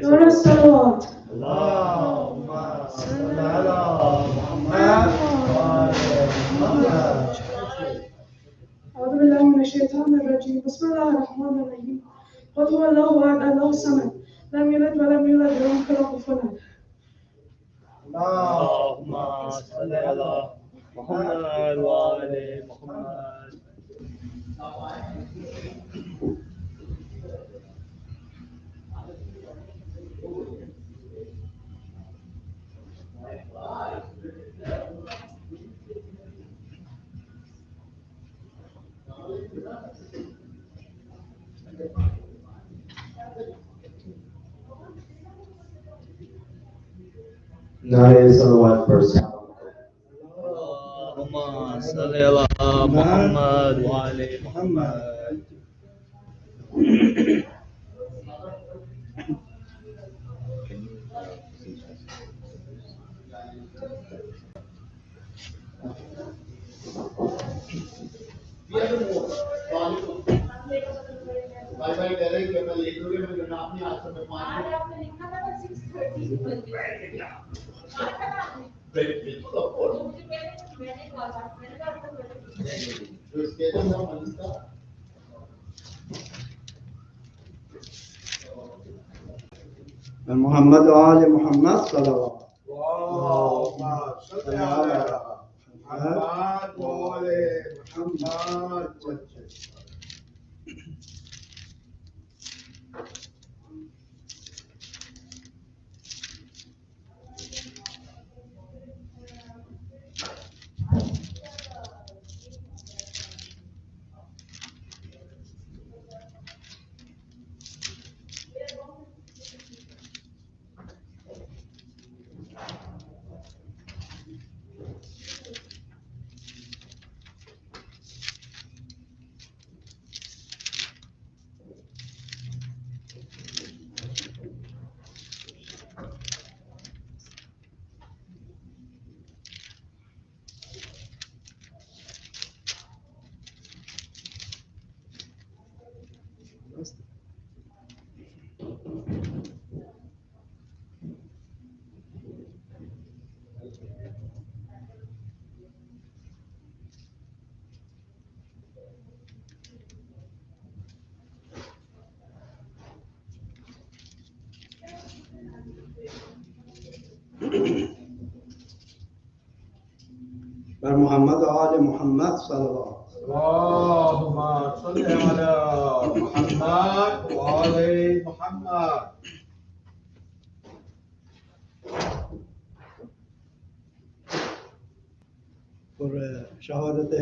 دور الصلوات. اللهم صل على محمد وعلى محمد. أعوذ بالله من الشيطان الرجيم. بسم الله الرحمن الرحيم. قل هو الله أحد الله الصمد لم يلد ولم يولد ولم يكن له كفوا أحد. اللهم صل على محمد وعلى محمد. नारे सलवात पर اللهم صل على محمد وعلى محمد. भाई भाई कह रहे हैं कि मैं लिख लूंगी मैं जो नाम नहीं आज तक मैं 5 आपने लिखा था ना 6:30 बिल्कुल ऑफ कोर्स मैंने कहा जो स्केचेस है मनीष का محمد و آل محمد صلوات. اللهم صل على محمد وعلى محمد. بر محمد و آل محمد صلوات. اللهم صل على محمد وعلى محمد. For شهادت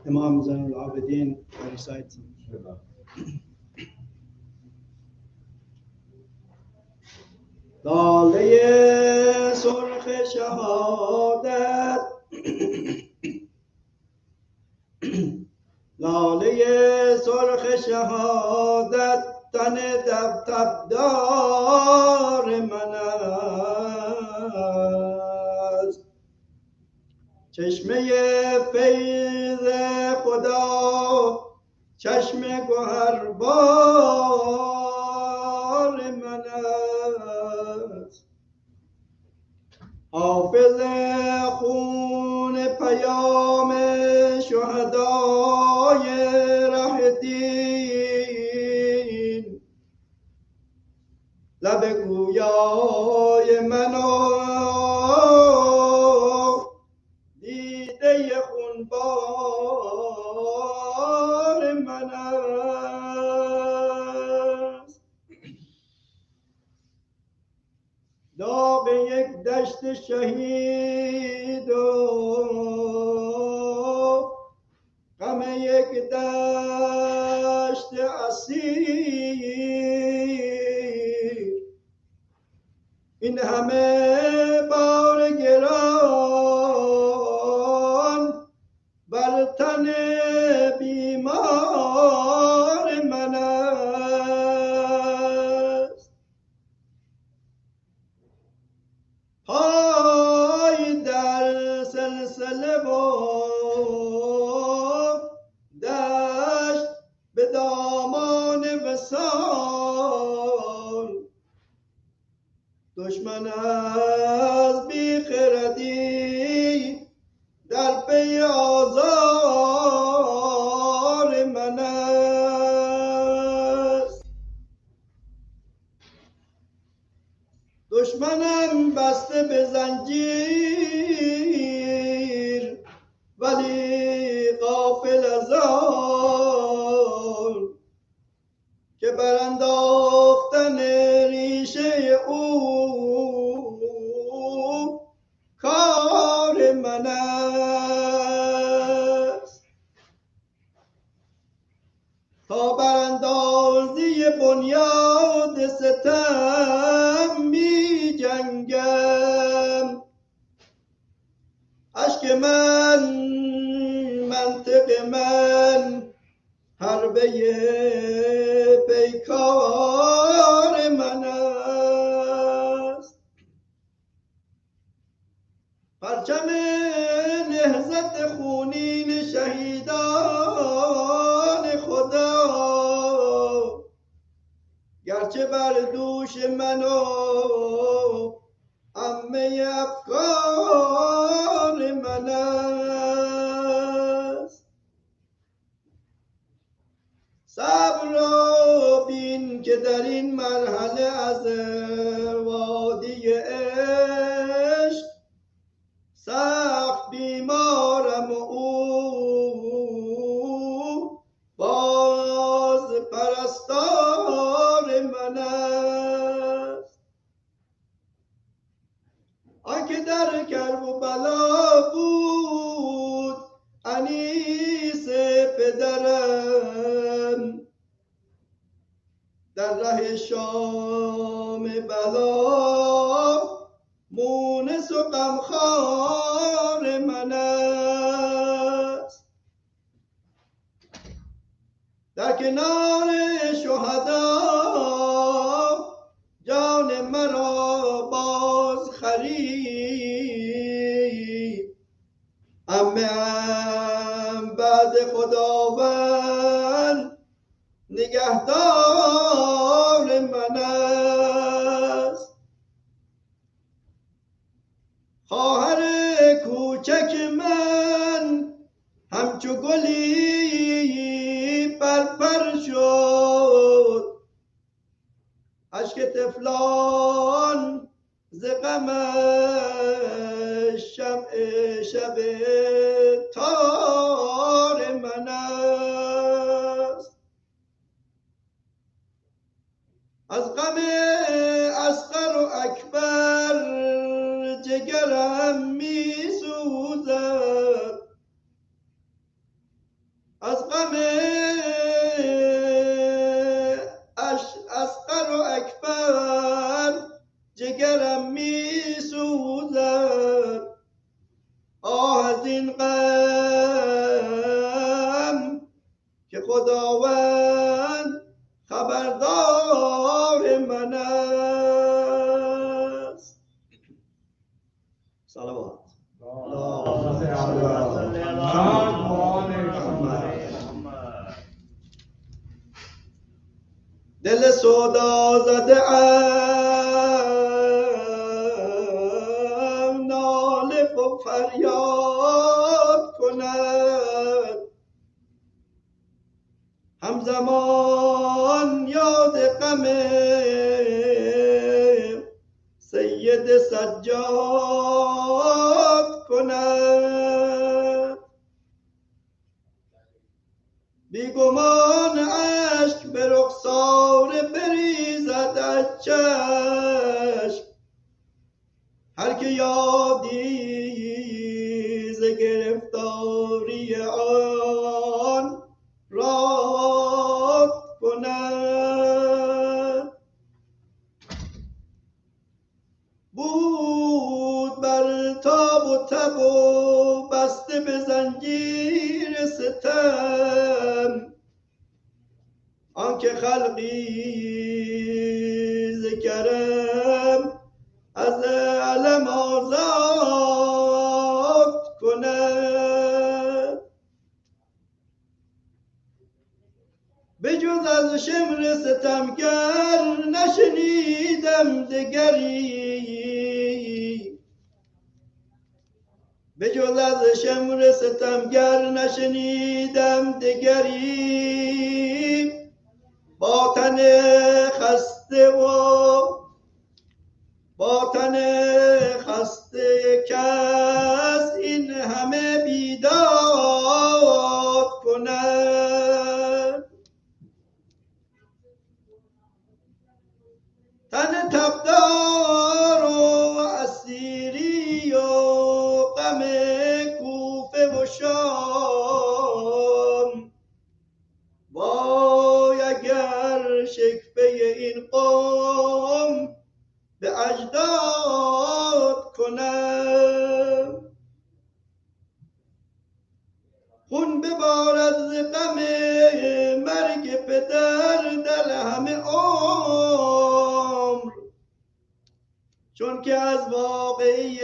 امام زین العابدین recite some. لاله سرخ شهادت لاله سرخ شهادت تن دفتردار من است. چشمه فیض خدا چشم گوهربار من است. حافظ خون پیام شهدای ره دین لب گویای من و دیده خونبار من است. داغ یک دشت شهید و یک دشت اسیر، این همه بار گران بر تن بیمار من است. پای در سلسله و دشت به دامان وصال، دشمن از بیخردی در پی آزار من است. دشمنم بسته به زنجیر، ولی غافل از آن که برانداختن ریشه او کار من است. تا براندازی بنیاد ستم می جنگم، اشک من، منطق من، حربه پیکار من است. پرچم نهضت خونین شهیدان خدا گرچه بر دوش من و عمه افکار من است. صبر را بین که در این مرحله از وادی عشق سخت بیمارم و او باز پرستار من است. آنکه در کرب و بلا بود انیس پدرم، در ره شام بلا مونس و غمخوار من است. در کنار شهدا جان مرا باز خرید، عمه ام بعد خداوند نگهدار من است. خواهر کوچک من همچو گلی پرپر شد، اشک طفلان ز غمش شمع شب تار من است. از غم اصغر و اکبر جگرم می سوزد، از غم اصغر و اکبر جگرم می سوزد. آه از این غم که خداوند خبردار من است. صلوات. دل سودا زده ام ناله و فریاد کند، همزمان یاد غم سید سجاد کند. بیگمان اشک به رخسار بریزد از چشم، هر که یادی ز گرفتاری آن ماتب و بسته به زنجیر ستم، آنکه خلقی ز کرم از علم آزاد کند. به جز از شمر ستمگر نشنیدم دگری، به جز از شمر ستمگر نشنیدم دگری، با تن خسته کس این همه بیداد کند. تن تبدار و اسیری و غم کوفه و شام، وای اگر شکفه این قوم به اجداد کنم. خون ببارد ز غم مرگ پدر در همه عمر، چون که از واقعه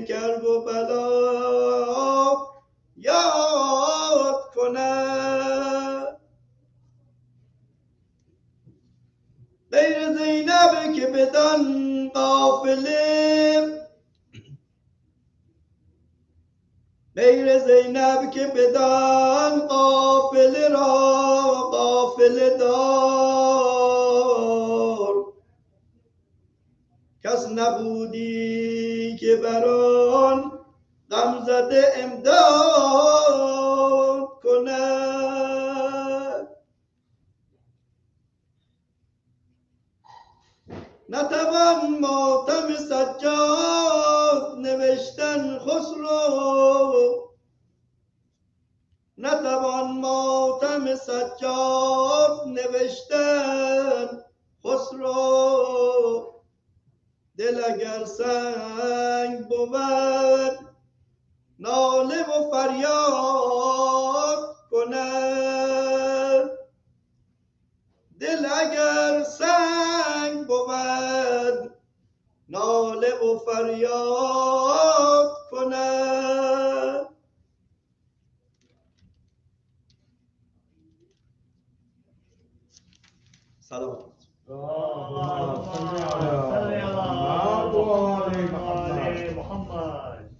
کرب و بلا یاد کنم. غیر زینب که بدان قافله را قافله دار، کس نبودی که بر آن غمزده امداد کند. نتوان ماتم سجاد نوشتن خسرو، نتوان ماتم سجاد نوشتن خسرو. دل اگر سنگ بود ناله و فریاد کند. دل اگر سنگ بود ناله و فریاد کند. سلام. اللهم صل على محمد وآل محمد.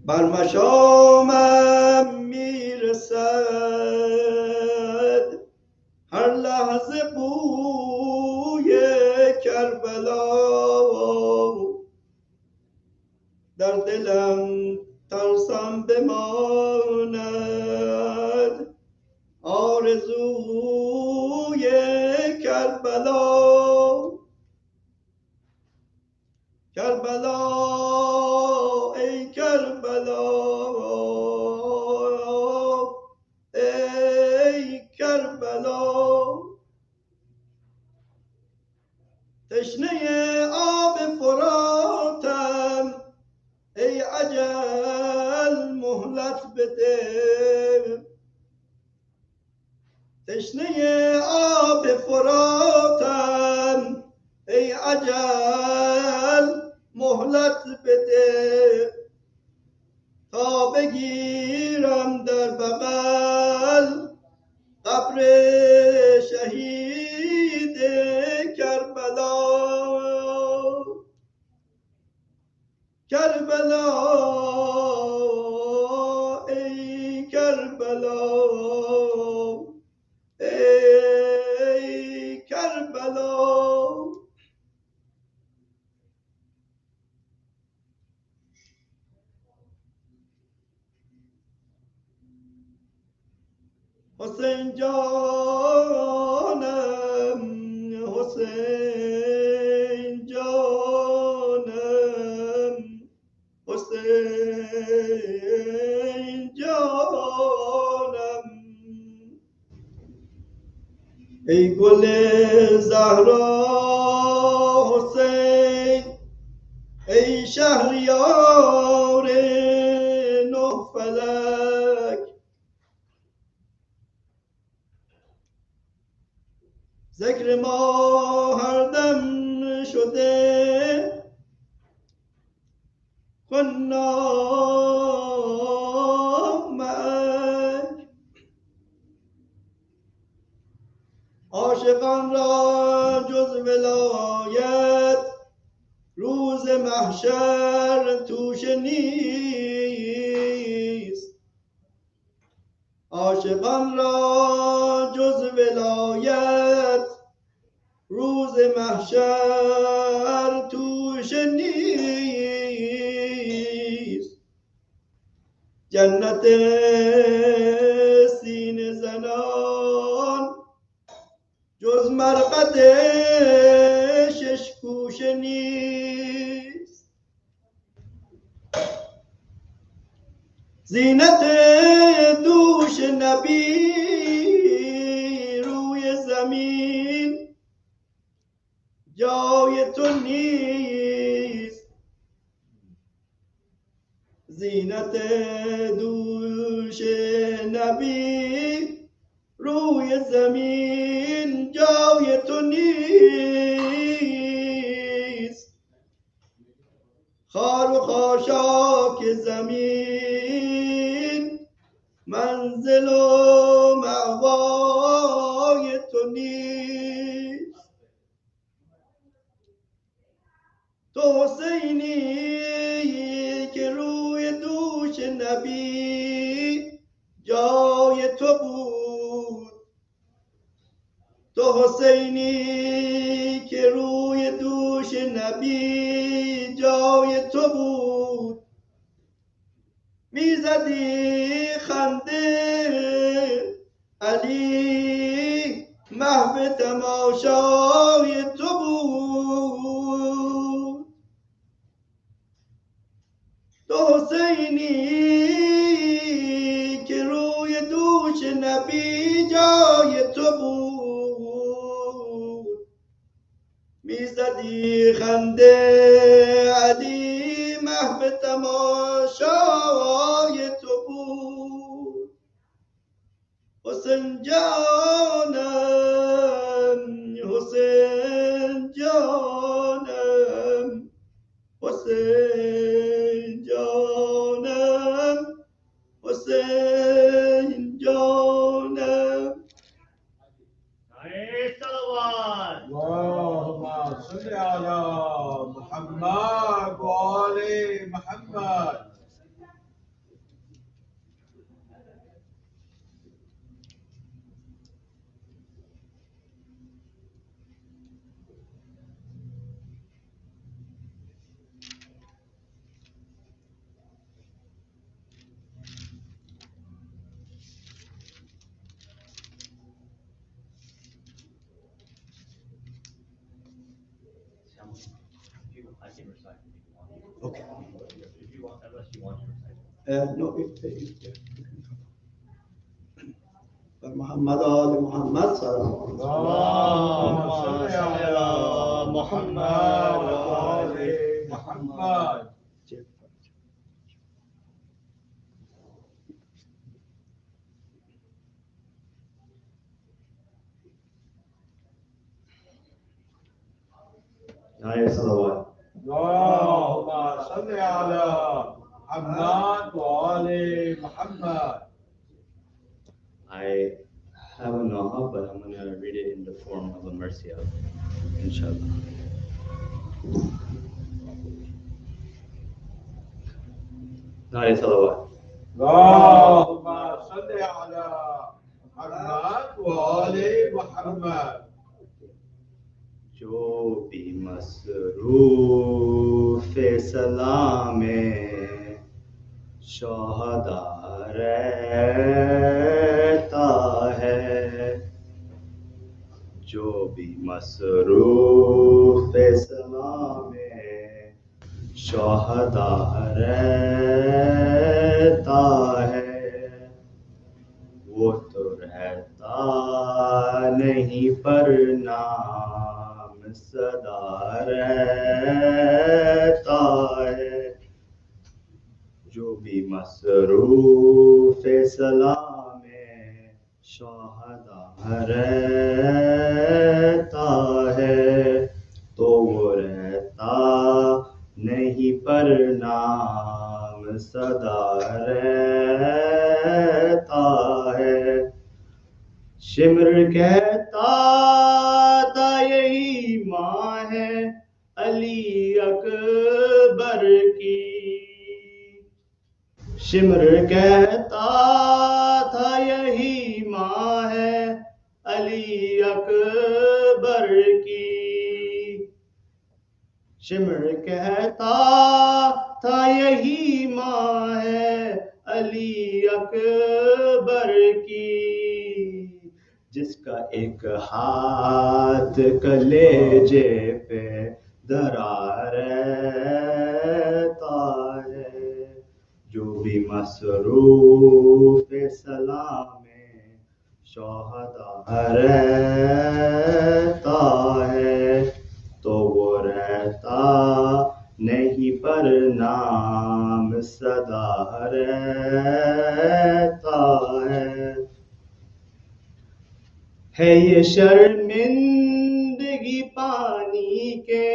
بر مشامم میرسد هر لحظه بوی کربلا، در دلم ترسم بماند آرزوی کربلا. کربلا ای کربلا، ای کربلا، تشنه آب فراتم ای اجل مهلت بده. تشنه آب فراتم ای اجل مهلت بده، تا بگیرم در بغل قبر شهید کربلا. کربلا ای کربلا، ای کربلا. حسین جانم، حسین جانم، حسین جانم. ای گل زهرا حسین ای شهریار نه فلک، ذکر ما هر دم شده خنا معک. عاشقان را جز ولایت روز محشر توش نیست. عاشقان را جز ولایت روز محشر توش نیست. جنت سینه زنان جز مرقد شش گوشه نیست. زینت دوش نبی روی زمین جای تو نیست. زینت دوش نبی روی زمین جای تو نیست. خار و خاشاک زمین منزل و مأوای تو نیست. تو حسینی که روی دوش نبی جای تو بود. تو حسینی که روی دوش نبی جای تو بود. میزدی خنده علی محو تماشای تو بود. تو حسینی که روی دوش نبی جای تو بود. میزدی خنده علی محو تماشای تو بود. حسین جانم، حسین جانم، حسین جانم، حسین جانم. نعره صلوات. اللهم صل على محمد وآل محمد. I can recite if you want. Okay. If you want, unless you want to recite. No, محمد آل محمد سلام. اللهم صل على محمد وآل محمد. نعره صلوات. اللهم صل على محمد وآل محمد. I have a naha, but I'm going to read it in the form of a mercy of, inshallah. نعره صلوات. اللهم صل على محمد وآل محمد. جو بھی مصروف سلام شہداء رہتا ہے. جو بھی مصروف سلام شہداء رہتا ہے. وہ تو رہتا نہیں پر نام سدا رہتا ہے، جو بھی مصروف سلام شہدا رہتا ہے، تو وہ رہتا نہیں پر نام سدا رہتا ہے۔ شمر کہتا تھا یہی ماں ہے علی اکبر کی، شمر کہتا تھا یہی ماں ہے علی اکبر کی، شمر کہتا تھا یہی ماں ہے علی اکبر کی، جس کا ایک ہاتھ کلیجے پہ دھرا رہتا ہے، جو بھی مصروف سلام شہدا رہتا ہے، تو وہ رہتا نہیں پر نام سدا رہتا ہے۔ ہے یہ شرمندگی پانی کے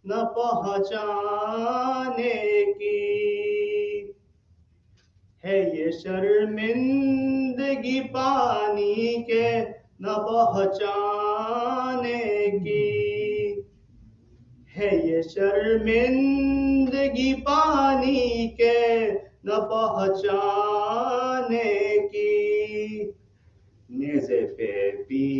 نہ پہنچانے کی، ہے یہ شرمندگی پانی کے نہ پہنچانے کی، ہے یہ شرمندگی پانی کے نہ پہنچانے کی، نیزے پہ بھی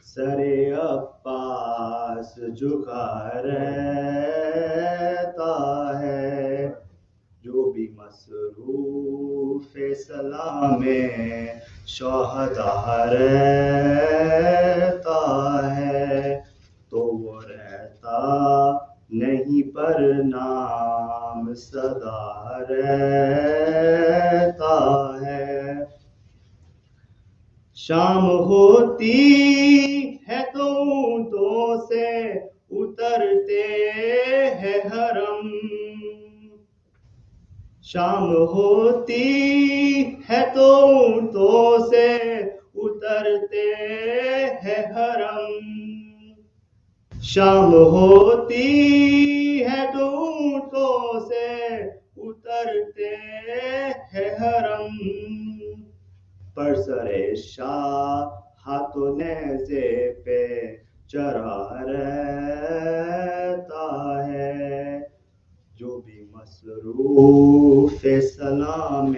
سر عباس جھکا رہتا ہے، جو بھی مصروف سلام شہدا رہتا ہے، تو وہ رہتا نہیں پر نام سدا رہتا ہے۔ شام ہوتی ہے تو اونٹوں سے اترتے ہیں حرم، شام ہوتی ہے تو اونٹوں سے اترتے ہیں حرم، شام ہوتی ہے تو اونٹوں سے اترتے ہیں حرم، پر سر شاہ ہاتھوں نیزے پہ چڑھا رہتا ہے، جو بھی مصروف سلام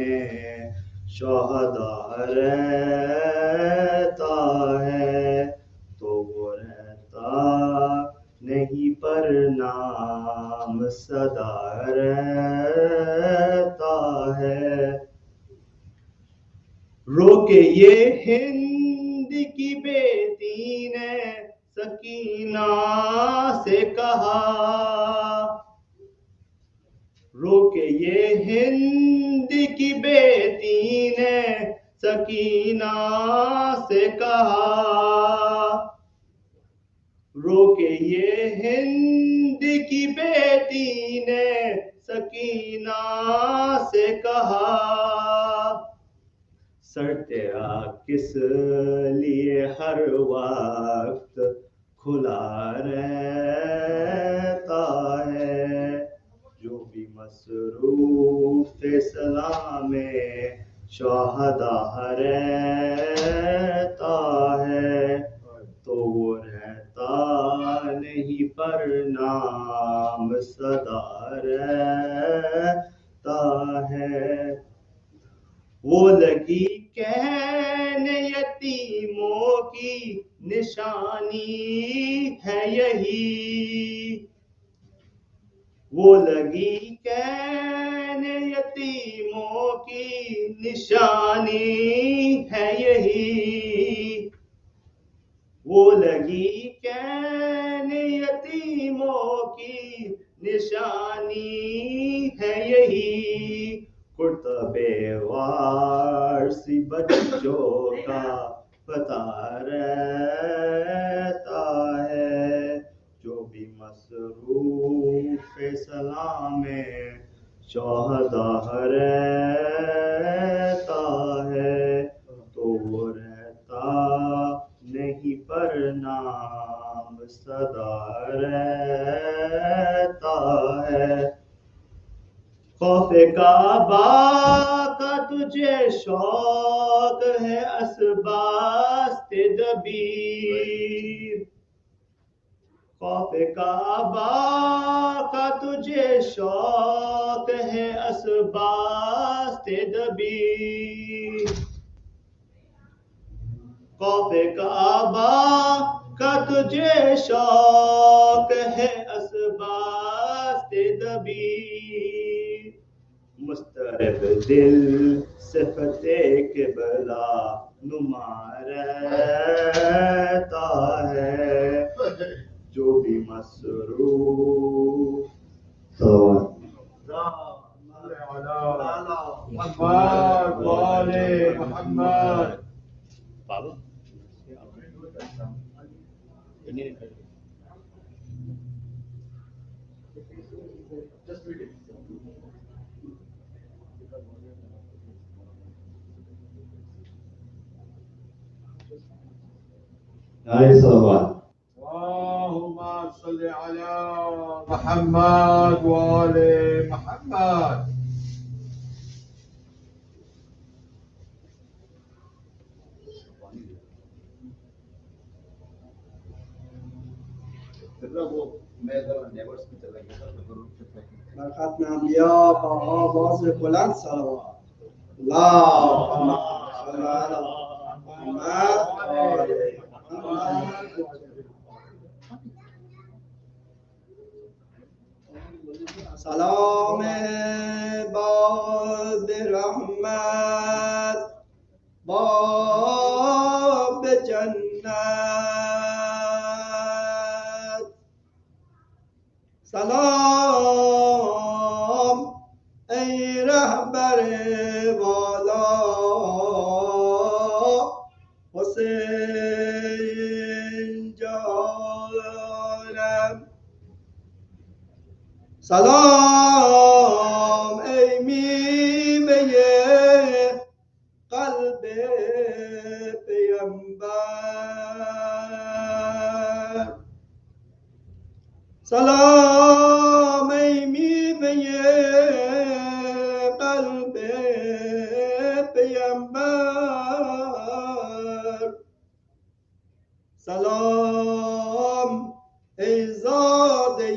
شہدا رہتا ہے، تو وہ رہتا نہیں پر نام سدا رہتا ہے۔ رو کے یہ ہند کی بیٹی نے سکینہ سے کہا، رو کے یہ ہند کی بیٹی نے سکینہ سے کہا، رو کے یہ ہند کی بیٹی نے سکینہ سے کہا، سر تیرا کس لیے ہر وقت کھلا رہتا ہے، جو بھی مصروف سلام شہدا رہتا ہے، تو وہ رہتا نہیں پر نام سدا رہتا ہے۔ وہ لگی کہنے یتیموں کی نشانی ہے یہی، وہ لگی کہنے یتیموں کی نشانی ہے یہی، وہ لگی کہنے یتیموں کی نشانی ہے یہی، کرتبے وار سی بچوں کا پتہ رہتا ہے، جو नाम सदा रहता है। खौफ काबा का तुझे शौक है, असबास्ते दबीर। खौफ काबा का तुझे शौक है, असबास्ते दबीर। खौफ काबा का तुझे शौक है, असबास्ते दबीर। मुस्तरब दिल सिफते क़िबला नुमा रहता है। जो भी मसरूफ तो محمد وآل محمد. बाबा Nice salawat. اللهم صل على محمد وآل محمد. بر ختم انبیا با آواز بلند صلوات. اللهم صل علی محمد و آل محمد. سلام باد رحمت باب جنت. سلام ای رهبر والا حسین جانم. سلام ای میوه قلب پیامبر. سلام ای میوه قلب پیامبر. سلام ای زاده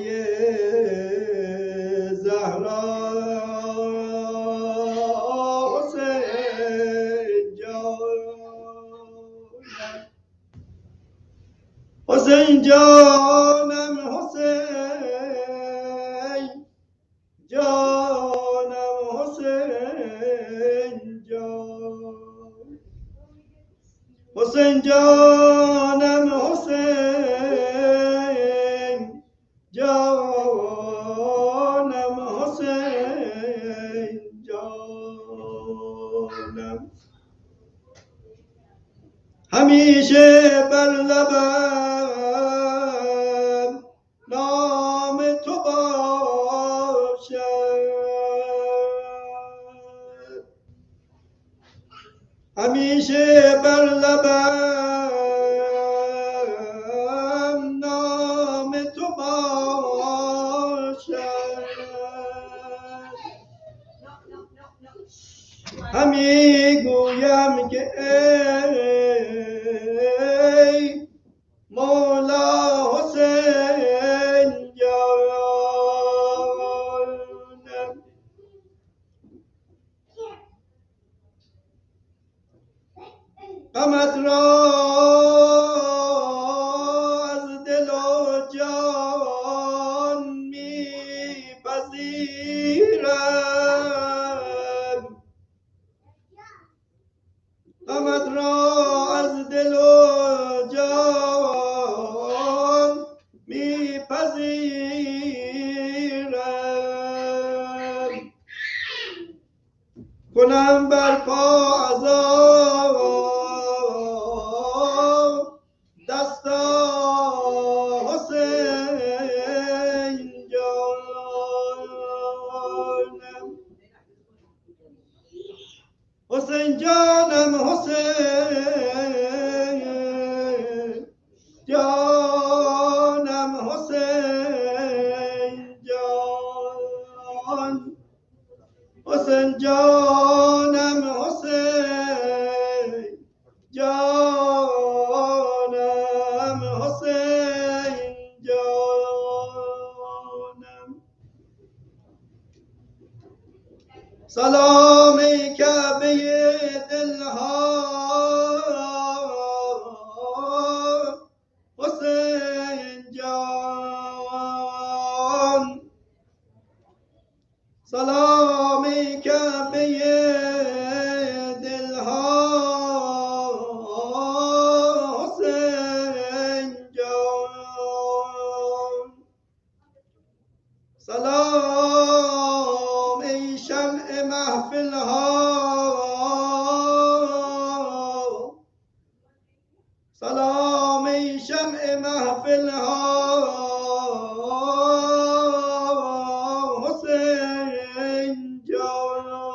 زهرا حسین جانم. حسین جانم حسین جانم حسین جان. حسین جانم حسین جانم حسین جانم. همیشه بر لبم نام تو باشد. همیشه بر لبم نام تو باشد. همی گویم که ای مولا حسین جانم. غمت را از دل و جان می پذیرم. غمت را از دل و جان می پذیرم. کنم بر پا عذاب دستا حسین جانم. حسین جانم حسین جانم. سلام ای کعبه دلها حسین جان سلام ای کعبه دلها حسین جان سلام ای شمع محفل ها سلام ای شمع محفل ها حسین جانم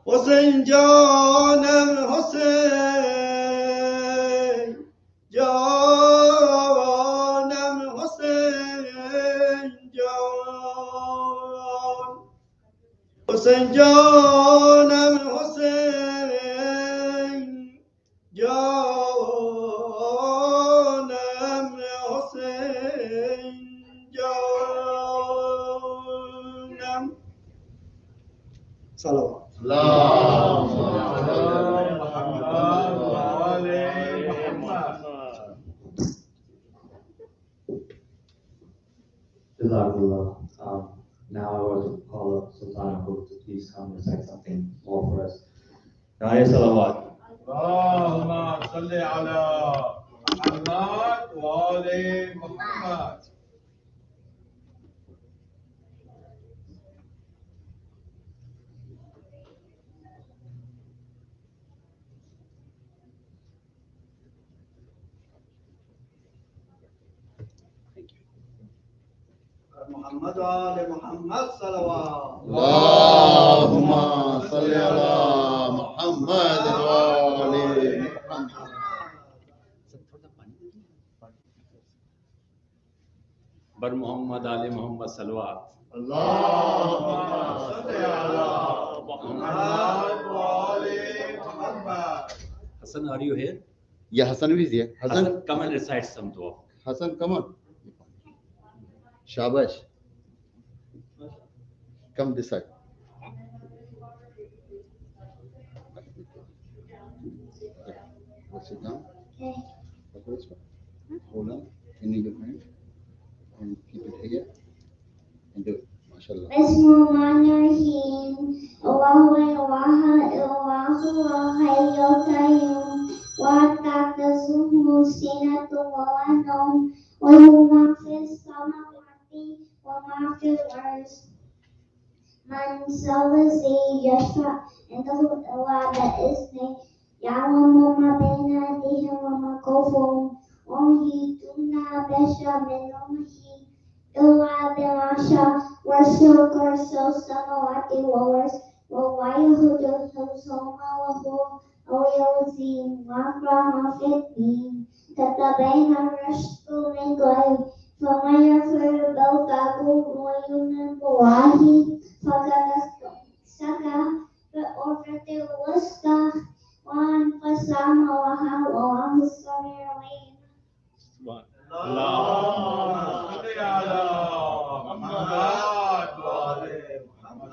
حسین جانم حسین جانم حسین جان حسین جانم حسین جانم حسین جانم صلوات اللهم صل على محمد وآل محمد. Jazakallah. Now I want to call up Sultan Abu to please come recite something more for us. Naya Salawat. اللهم صل على محمد وآل محمد. محمد وآل محمد صلوات اللهم صل على محمد وآل محمد. Bar Muhammad Ali Muhammad Salawat. اللهم صل على محمد وآل محمد. Hassan, are you here? Yeah, Hassan is here. Hassan, come and recite some dua. Hassan, come on. Shabash. Come this side. Sit down. Hold on. In your hand. And keep it here. And do it. MashaAllah. Bismillahirrahmanirrahim. Allahu Akbar, Allahu Hayyul Qayyum. Wa ta'tazuhu sinatun wa nawm. Wa ma fis samawati wa ma fil ardi. Man zallazi yashfa indahu illa bi'izni. Ya'lamu ma bayna aydihim wa ma khalfahum. Wa yuhituna bishay'in min ilmihi إلا بما شاء وسع كرسيه السماوات والأرض ولا يؤوده وهو العظيم واقرأ ما في الدين تتبين الرشد من غير فمن يكفر بالطاغوت ويؤمن بالله فقد استمسك بالعروة الوثقى وانقسم لها والله السميع العليم. اللهم صل على محمد وآل محمد.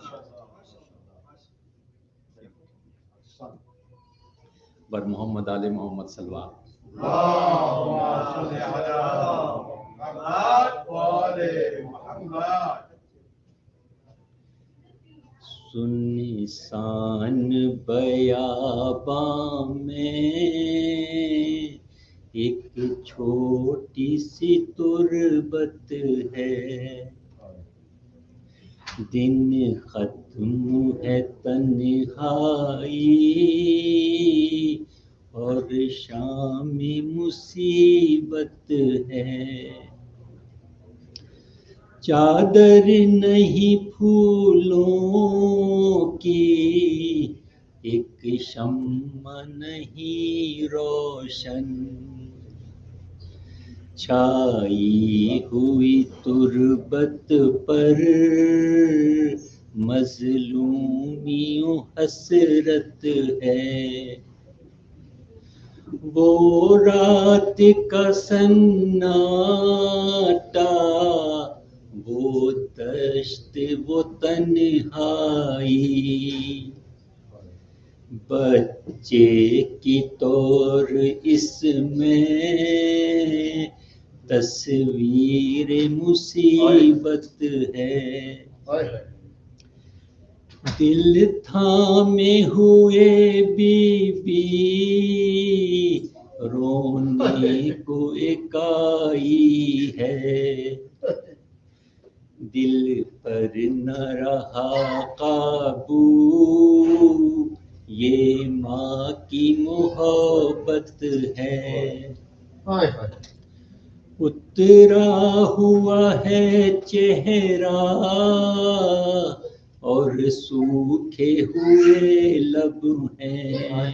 Bar Muhammad Ali Muhammad Salawat. اللهم صل على محمد وآل محمد. सुनिसान बयाबां में एक छोटी सी तुरबत है, दिन खत्म है तन्हाई और शाम मुसीबत है। चादर नहीं फूलों की, एक शम्मा नहीं रोशन, छाई हुई तुरबत पर मजलूमियों हसरत है। वो रात का सन्नाटा وہ دشت وہ تنہائی بچے کی طور اس میں تصویر مصیبت ہے دل تھامے ہوئے بی رونے کو ایک آئی ہے دل پر نہ رہا قابو یہ ماں کی محبت ہے اترا ہوا ہے چہرہ اور سوکھے ہوئے لب ہیں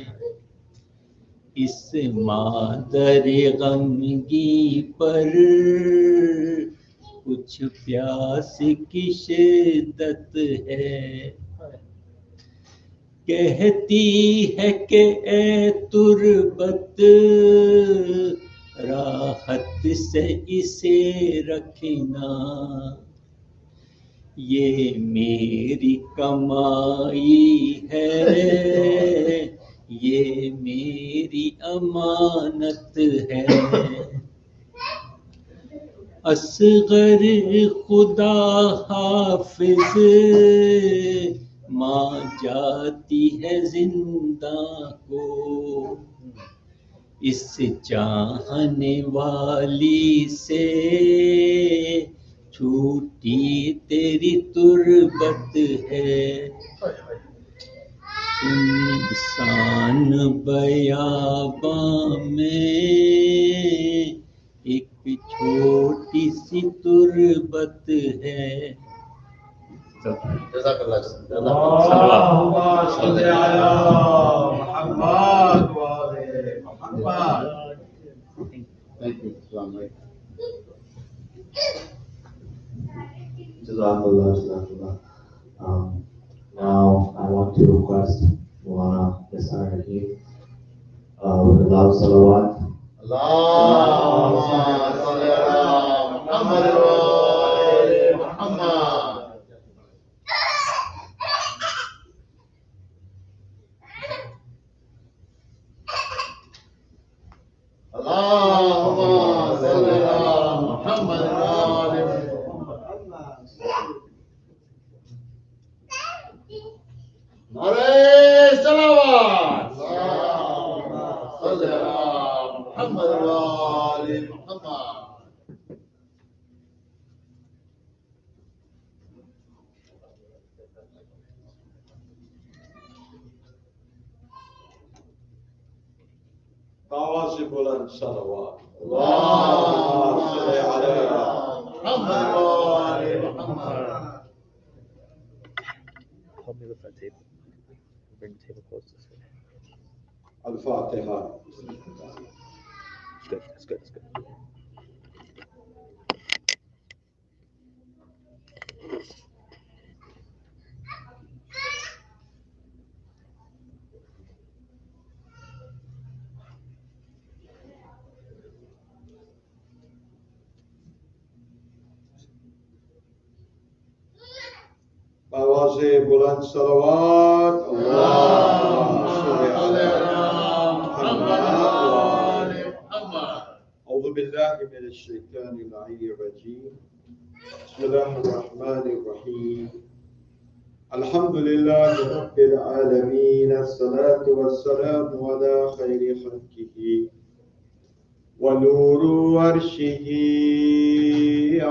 اس مادر غمگی پر کچھ پیاس کی شدت ہے کہتی ہے کہ اے تربت راحت سے اسے رکھنا یہ میری کمائی ہے یہ میری امانت ہے اصغر خدا حافظ ماں جاتی ہے زندہ کو اس چاہنے والی سے چھوٹی تیری تربت ہے انسان بیاباں میں ایک چھوٹی سی تربت ہے جزاک اللہ اللهم صل على محمد وآل محمد. Thank you. Assalamu alaikum. Jazakallah. Now I want to request Mulana Nisar Hakim with a loud salawat. Allahumma salli ala Muhammad wa ali Muhammad. Allahumma salli ala Muhammad wa ali Muhammad. Nare salawat. Allahumma salli ala Muhammad wa ali Muhammad. آواز سے بلند صلوات. اللهم صل على محمد وآل محمد. Help me lift that table. Bring the table close this way. الفاتحة. That's good. That's good. آواز بلند صلوات. اللهم صل على محمد وآل محمد. أعوذ بالله من الشيطان اللعين الرجيم. بسم الله الرحمن الرحيم. الحمد لله رب العالمين. الصلاة والسلام على خير خلقه ونور عرشه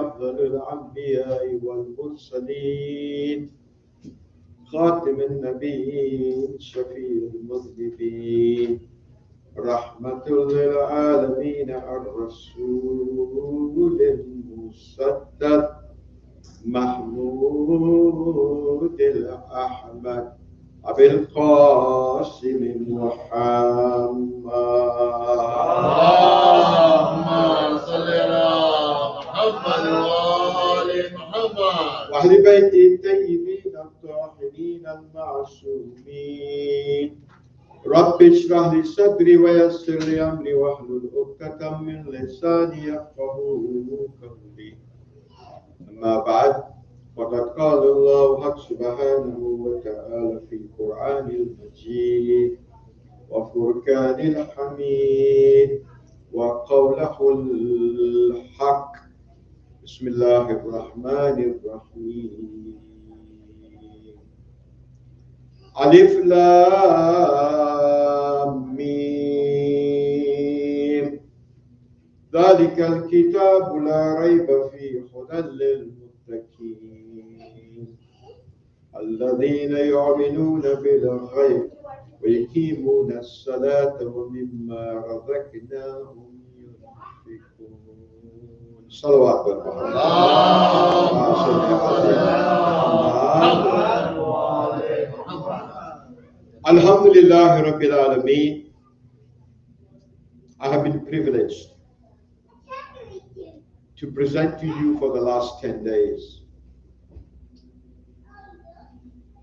أفضل الأنبياء والمرسلين خاتم النبيين شفيع المذنبين رحمة للعالمين الرسول المسدد محمود الأحمد أبي القاسم محمد. اللهم صل على محمد وآل محمد. وأهل بيت الطيبين الطاهرين المعصومين. رب اشرح لي صدري ويسر لي أمري واحلل عقدة من لساني يفقهوا قولي. أما بعد فقد قال الله حق سبحانه وتعالى في القرآن المجيد وفرقان الحميد وقوله الحق بسم الله الرحمن الرحيم ألف لام ميم ذلك الكتاب لا ريب فيه هدى للمتقين الذين يؤمنون بالغيب ويقيمون الصلاة ومما رزقناهم ينفقون صلوات Alhamdulillah Rabbil Alameen. I have been privileged to present to you for the last 10 days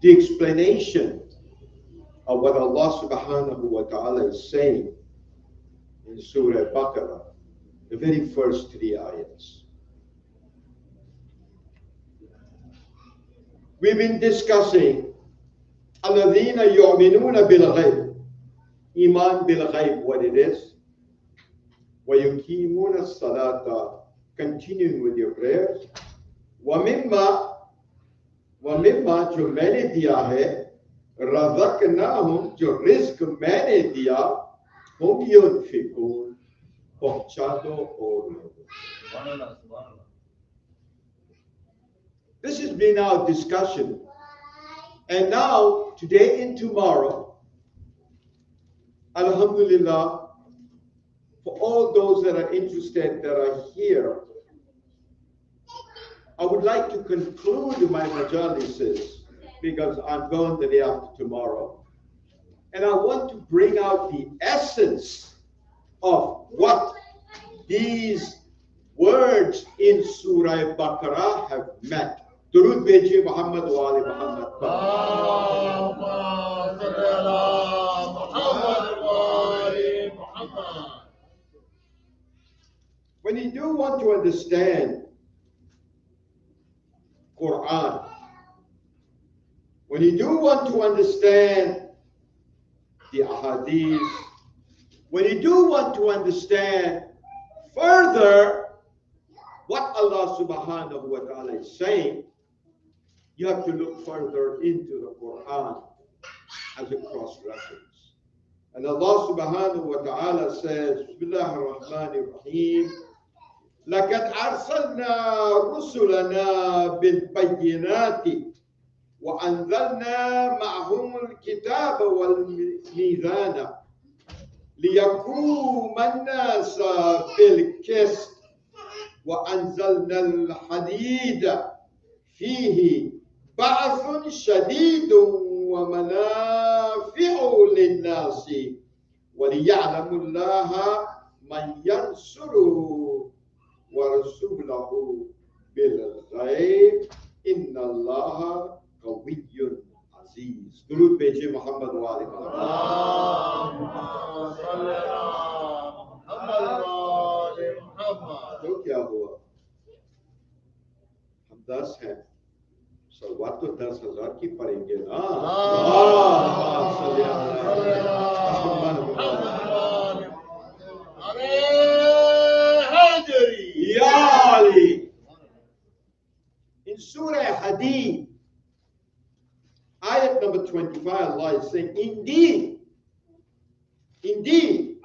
the explanation of what Allah subhanahu wa ta'ala is saying in Surah Baqarah, the very first 3 ayats. We've been discussing الَّذِينَ يُؤْمِنُونَ بِالْغَيْبِ Iman bil-ghayb, what it is. وَيُقِيمُونَ الصَّلَاةَ Continuing with your prayers. وَمِمَّا जो मैंने दिया है रज़क़नाहुम जो रिज़्क़ मैंने दिया हुम युनफ़िक़ून पहुंचा दो और लोगों। This has been our discussion, and now today and tomorrow, alhamdulillah, for all those that are interested that are here, I would like to conclude my majalises because I'm going the day after tomorrow. And I want to bring out the essence of what these words in Surah Baqarah have meant. Durud Beji Muhammad wa Ali Muhammad. When you do want to understand Quran, when you do want to understand the ahadith, when you do want to understand further what Allah subhanahu wa ta'ala is saying, you have to look further into the Quran as a cross-reference. And Allah subhanahu wa ta'ala says, Bismillah ar-Rahman ar-Rahim, لَقَدْ أَرْسَلْنَا رُسُلَنَا بِالْبَيِّنَاتِ وَأَنزَلْنَا مَعَهُمُ الْكِتَابَ وَالْمِيزَانَ لِيَقُومَ النَّاسَ بِالْقِسْطِ وَأَنزَلْنَا الْحَدِيدَ فِيهِ بَأْسٌ شَدِيدٌ وَمَنَافِعُ لِلنَّاسِ وَلِيَعْلَمُ اللَّهَ مَنْ يَنْصُرُهُ وَرَسُولَهُ بِالْغَيْبِ إِنَّ اللَّهَ قَوِيٌّ عَزِيزٌ. درود بھیجیے محمد وآل محمد. تو کیا ہوا؟ ہم 10 ہیں، صلوات تو 10,000 کی پڑھیں گے نا. In Surah Hadid, ayat number 25, Allah is saying, Indeed,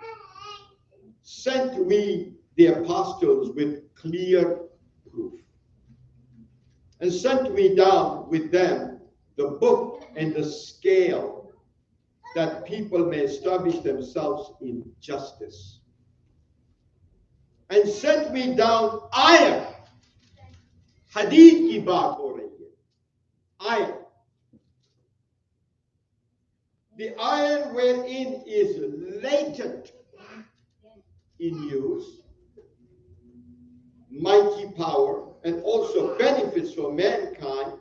sent we the apostles with clear proof, and sent we down with them the book and the scale, that people may establish themselves in justice. And sent we down iron. Hadith ki baat ho rahi hai. Iron. The iron wherein is latent in use, mighty power, and also benefits for mankind,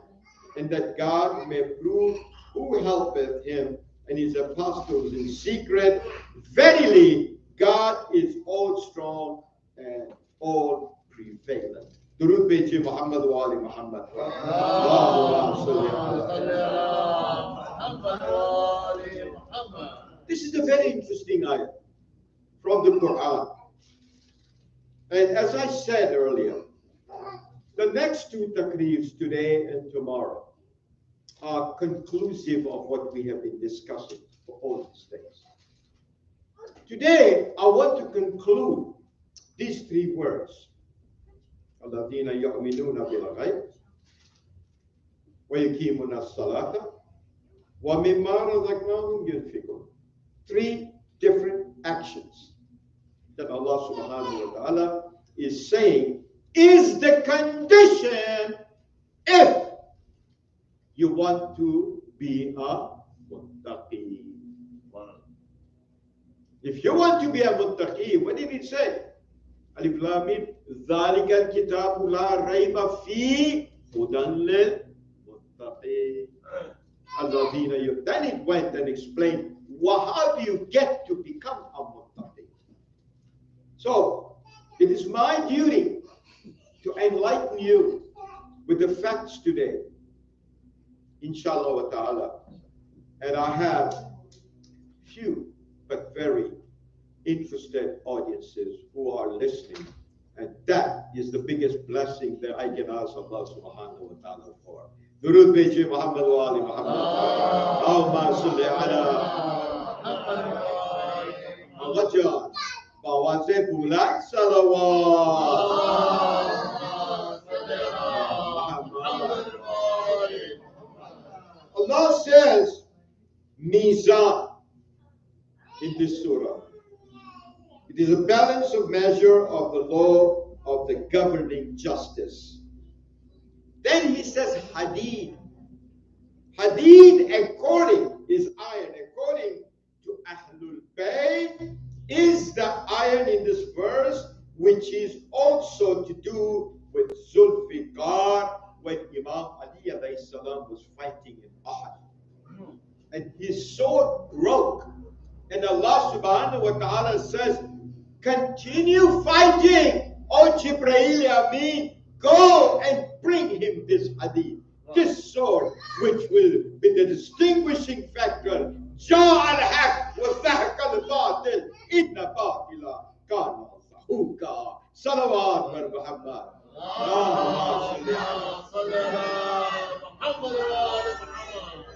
and that God may prove who helpeth him and his apostles in secret. Verily, God is all strong and all prevalent. Durud Beji Muhammad wa Ali Muhammad. Allahumma salli ala. This is a very interesting ayah from the Quran. And as I said earlier, the next two taqreers today and tomorrow are conclusive of what we have been discussing for all these days. Today, I want to conclude these three words. الَّذِينَ يُؤْمِنُونَ بِالْغَيْبِ وَيُقِيمُونَ الصَّلَاةَ وَمِمَّا رَزَقْنَاهُمْ يُنْفِقُونَ. Three different actions that Allah subhanahu wa ta'ala is saying is the condition if you want to be a muttaqi. If you want to be a muttaqi, what did it say? Alif Lam Mim, ذَلِكَ الْكِتَابُ لَا رَيْبَ فِيهِ هُدًى لِلْمُتَّقِينَ. Then it went and explained, well, how do you get to become a muttaqi? So, it is my duty to enlighten you with the facts today, inshallah wa ta'ala. And I have few but very interested audiences who are listening. And that is the biggest blessing that I can ask Allah subhanahu wa ta'ala for. Durud Beji Muhammad wa Ali Muhammad. Allahumma salli ala Allah John. Bawa saya bulan salawat. Allah says, Mizan in this surah. It is a balance of measure of the law of the governing justice. Then he says Hadid. Hadid according is iron. According to Ahlul Bayt is the iron in this verse, which is also to do with Zulfiqar when Imam Ali alayhi salam was fighting in Ahad. And his sword broke. And Allah subhanahu wa ta'ala says, continue fighting, O Jibreel Amin, go and bring him this hadith, this sword, which will be the distinguishing factor. جاء الحق وزهق الباطل إن الباطل كان زهوقا. صلوات على محمد.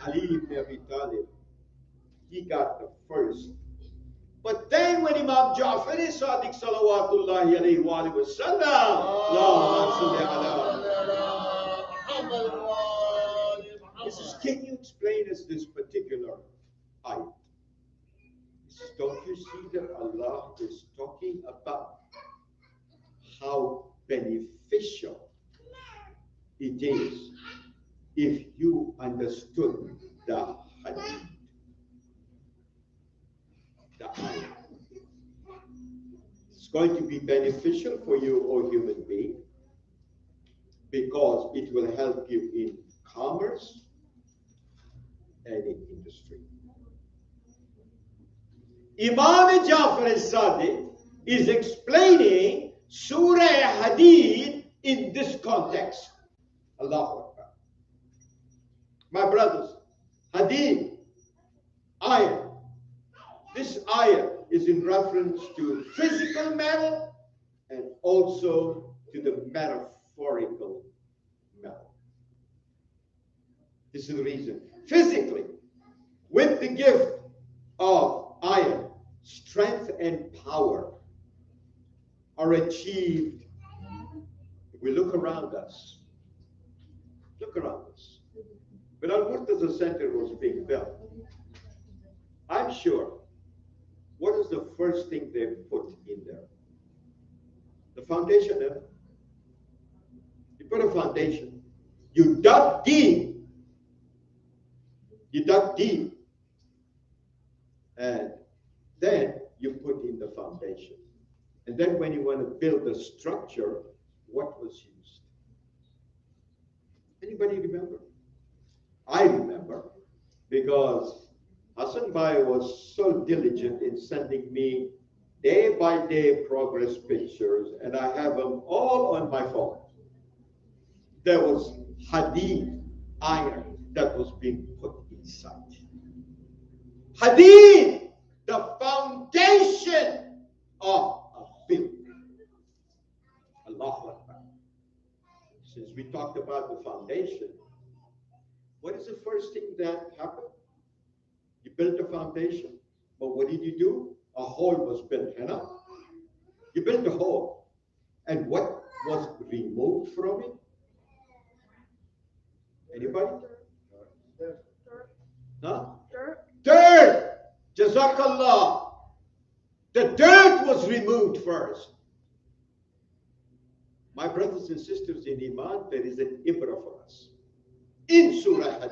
Ali ibn Abi Talib, he got the first. But then when Imam Ja'far Sadiq salawatullahi alayhi wa sallam, he says, can you explain us this particular ayat? He says, don't you see that Allah is talking about how beneficial it is if you understood the hadith? It's going to be beneficial for you, O human being, because it will help you in commerce and in industry. Imam Ja'far al-Sadiq is explaining Surah Hadid in this context. Allahu Akbar. My brothers, Hadid, iron. This ayah is in reference to physical matter and also to the metaphorical matter. This is the reason. Physically, with the gift of iron, strength and power are achieved. If we look around us, when Al-Murtaza Center was being built, I'm sure, what is the first thing they put in there? The foundation. You put a foundation. You dug deep. And then you put in the foundation. And then when you want to build the structure, what was used? Anybody remember? I remember, because Hassan Bhai was so diligent in sending me day by day progress pictures, and I have them all on my phone. there was hadid, iron, that was being put inside. Hadid, the foundation of a building. Allahu Akbar. Since we talked about the foundation, what is the first thing that happened? You built a foundation, but what did you do? A hole was built, you know? You built a hole, and what was removed from it? Anybody? Huh? Dirt. Jazakallah. The dirt was removed first. My brothers and sisters in Iman, there is an ibrah for us. In Surah Hadith,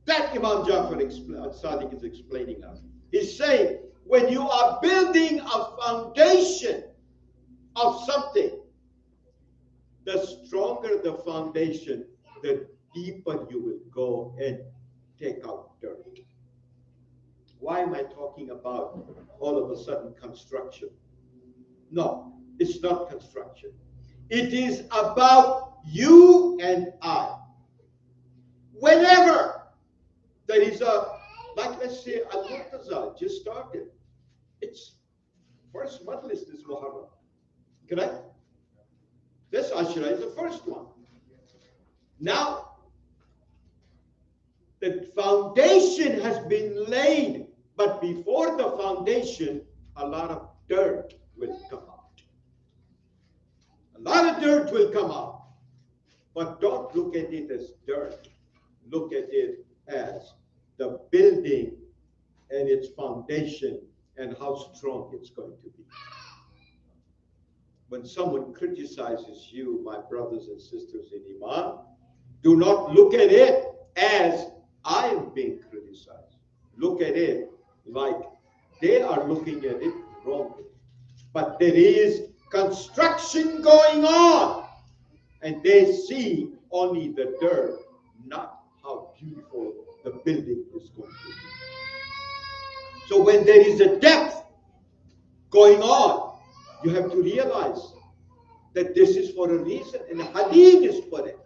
that Imam Jafar Sadiq is explaining us. He's saying, when you are building a foundation of something, the stronger the foundation, the deeper you will go and take out dirt. Why am I talking about all of a sudden construction? No, it's not construction. It is about you and I. Whenever there is like let's say Al-Muqtaza just started. Its first month list is Muharram. Correct? This Ashura is the first one. Now, the foundation has been laid, but before the foundation, a lot of dirt will come out. A lot of dirt will come out. But don't look at it as dirt. Look at it as the building and its foundation and how strong it's going to be. When someone criticizes you, my brothers and sisters in Iman, do not look at it as I am being criticized. Look at it like they are looking at it wrongly. But there is construction going on, and they see only the dirt, not how beautiful the building is going to be. So when there is a depth going on, you have to realize that this is for a reason, and hadid is for it.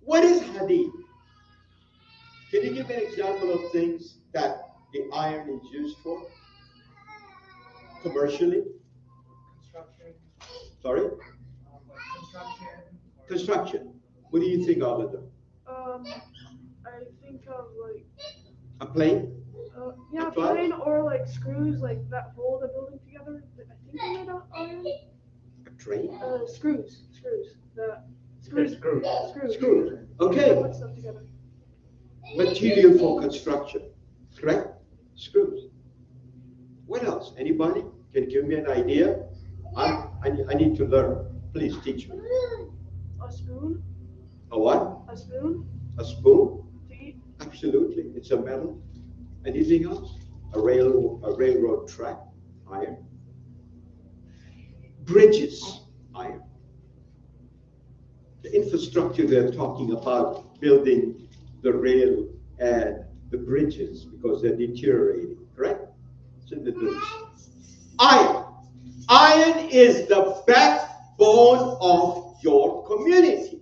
What is hadid? Can you give me an example of things that the iron is used for commercially? Construction. Sorry? Construction. Construction. What do you think of it? I think of like A plane? yeah, A truck? plane or like screws like that hold the building together. I think they're made out of iron. A train? Screws. The screws. Screws. Screws. Okay. Put stuff together. Material for construction. Correct? Screws. What else? Anybody can give me an idea? I need to learn. Please teach me. A spoon. A what? A spoon. A spoon? To eat. Absolutely. It's a metal. Anything else? A railroad track? Iron. Bridges? Iron. The infrastructure they're talking about, building the rail and the bridges because they're deteriorating, correct? It's in the news. Iron. Iron is the backbone of your community,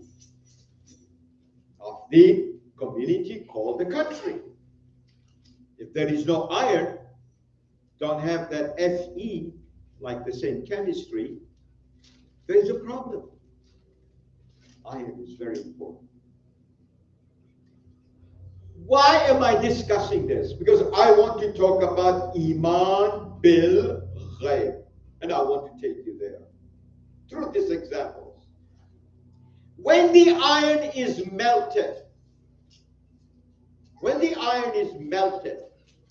of the community called the country. If there is no iron, don't have that Fe, like they say in chemistry, there is a problem. Iron is very important. Why am I discussing this? Because I want to talk about Iman bil Ghaib. And I want to take you there through these examples. When the iron is melted,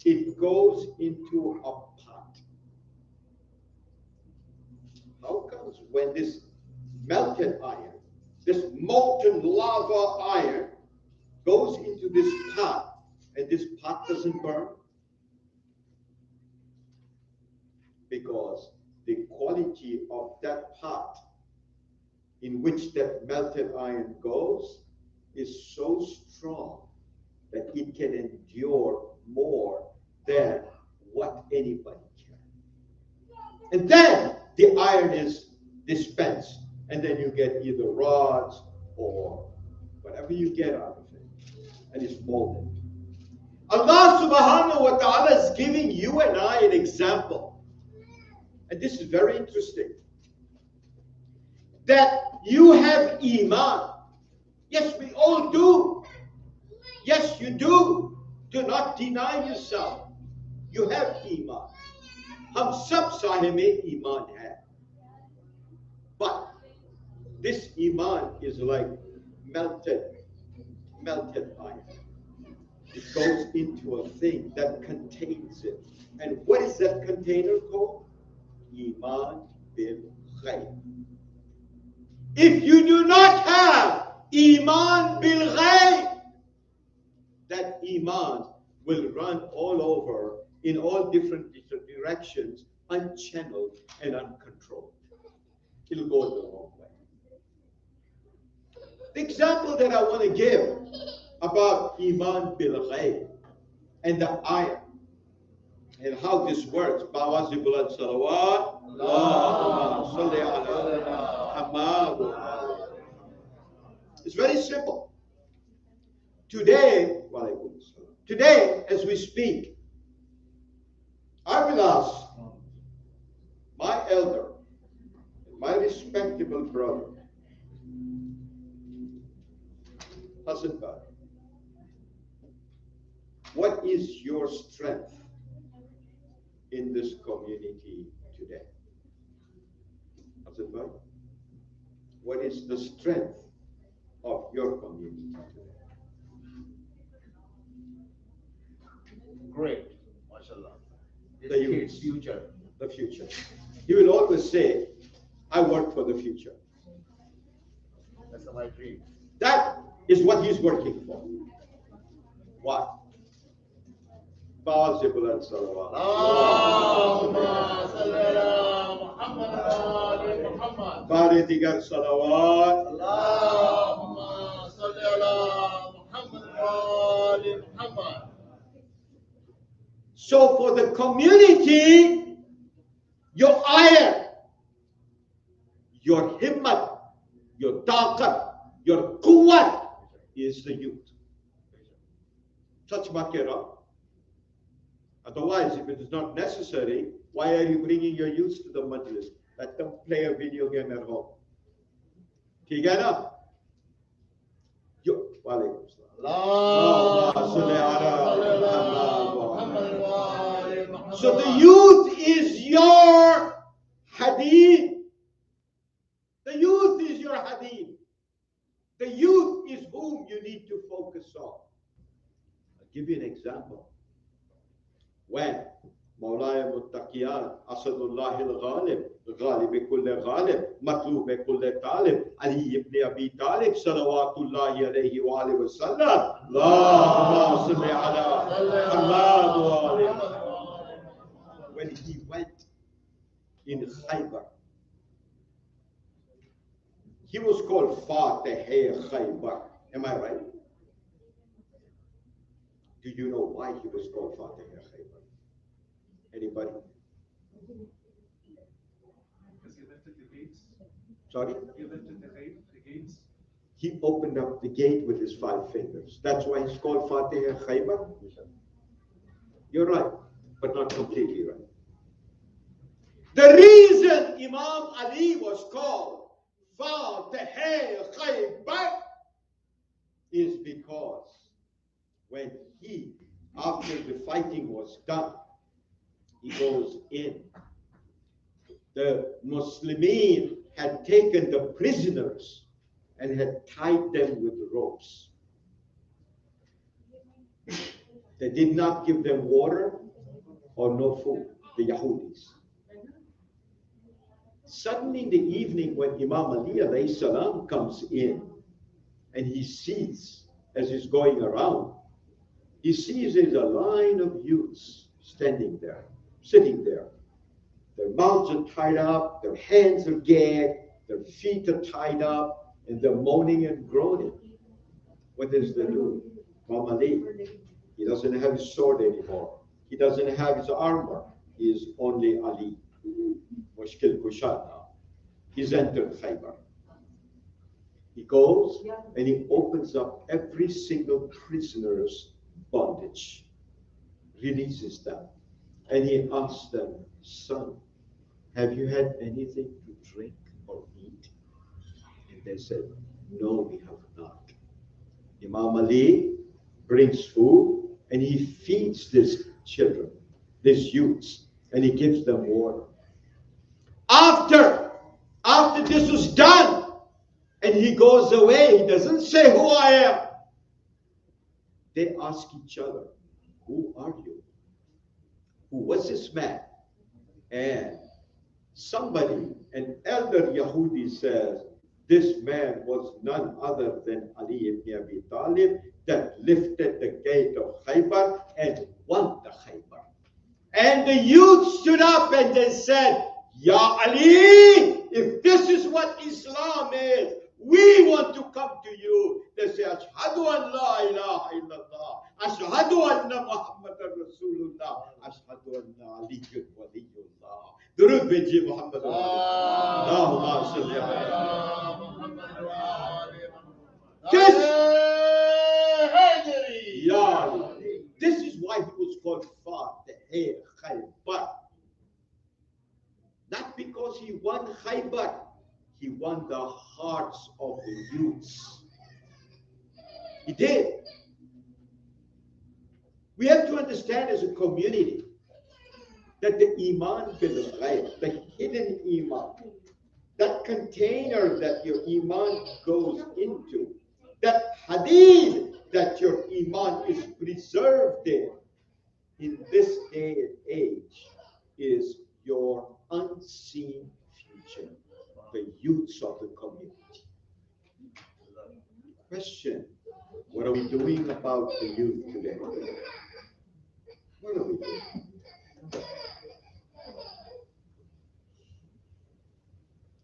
it goes into a pot. How comes when this melted iron, this molten lava iron, goes into this pot, and this pot doesn't burn? Because the quality of that pot in which that melted iron goes is so strong that it can endure more than what anybody can. And then the iron is dispensed and then you get either rods or whatever you get out of it, and it's molded. Allah subhanahu wa ta'ala is giving you and I an example, and this is very interesting, that you have iman. Yes, we all do. Yes, you do. Do not deny yourself. You have iman. हम सब साहे में ईमान है. But this iman is like melted iron. It goes into a thing that contains it. And what is that container called? Iman bil ghayb. If you do not have iman bil ghayb, that iman will run all over in all different directions, unchanneled and uncontrolled. It'll go the wrong way. The example that I want to give about iman bil ghayb and the ayah and how this works. Bawazibul salawat, Allahumma salli ala Muhammad. It's very simple. Today, as we speak, I will ask my elder, my respectable brother, Hassan Bhai, what is your strength in this community today? Hassan Bhai, what is the strength of your community today? Great, mashallah. The This youth. kid's future. The future. He will always say, I work for the future. That's my dream. That is what he's working for. Why? Ba'azibul salawat. Allahumma salli ala Muhammad wa ali Muhammad. Baridigar salawat. Allahumma salli ala Muhammad wa ali Muhammad. So for the community, your iron, your himmat, your taqat, your quwwat is the youth. Such makera. Otherwise, if it is not necessary, why are you bringing your youth to the majlis? Let them play a video game at home. ठीक है ना? वालेकुम सलाम. So the youth is your hadith. The youth is your hadith. The youth is whom you need to focus on. I'll give you an example. When Mawlaya Muttaqiyan, Asadullah al-Ghalib, Ghalib kull Ghalib, Matlub kull Talib, Ali ibn Abi Talib, Salawatullahi alayhi wa alihi wa sallam, Allahumma salli ala Muhammad. When he went in Khaybar, he was called Fateh Khaybar. Am I right? Do you know why he was called Fateh Khaybar? Anybody? Because he lifted the gates. Sorry? He lifted the gates. He opened up the gate with his 5 fingers. That's why he's called Fateh Khaybar? You're right, but not completely right. The reason Imam Ali was called Fateh Khaybar is because when he, after the fighting was done, he goes in. The Muslimin had taken the prisoners and had tied them with ropes. They did not give them water or no food, the Yahudis. Suddenly in the evening when Imam Ali alayhi salam comes in and he sees, as he's going around, he sees there's a line of youths standing there, sitting there. Their mouths are tied up, their hands are gagged, their feet are tied up, and they're moaning and groaning. What does they do? Imam Ali, he doesn't have his sword anymore. He doesn't have his armor. He is only Ali. Mushkil Kushad now. He's entered Khaybar. He goes and he opens up every single prisoner's bondage, releases them, and he asks them, son, have you had anything to drink or eat? And they said, no, we have not. Imam Ali brings food and he feeds these children, these youths, and he gives them water. After this was done, and he goes away, he doesn't say who I am. They ask each other, who are you? Who was this man? And somebody, an elder Yahudi says, this man was none other than Ali ibn Abi Talib that lifted the gate of Khaybar and won the Khaybar. And the youth stood up and they said, Ya Ali, if this is what Islam is, we want to come to you. They say, Ashhadu an la ilaha illallah. Ashhadu anna Muhammadan Rasulullah. Ashhadu anna Aliyyun waliyullah. Durud beji Muhammad. Allahumma salli ala Muhammad. This is why he was called Fateh Khaybar. Not because he won Khaybar, he won the hearts of the youths. He did. We have to understand as a community that the Iman bil Ghayb, the hidden Iman, that container that your Iman goes into, that hadith that your Iman is preserved in this day and age, is your unseen future, the youths of the community. Question, what are we doing about the youth today? What are we doing?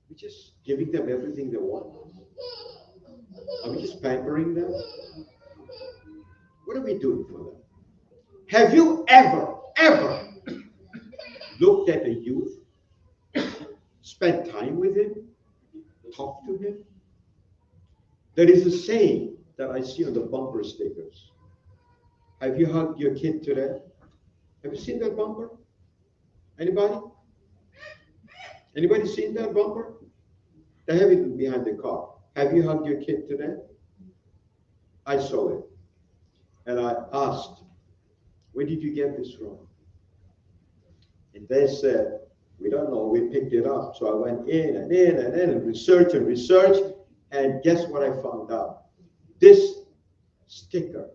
We're just giving them everything they want. Are we just pampering them? What are we doing for them? Have you ever looked at a youth, spent time with him, talked to him? There is a saying that I see on the bumper stickers. Have you hugged your kid today? Have you seen that bumper? Anybody? Anybody seen that bumper? They have it behind the car. Have you hugged your kid today? I saw it. And I asked, where did you get this from? And they said, we don't know, we picked it up. So I went in and researched. And guess what I found out? This sticker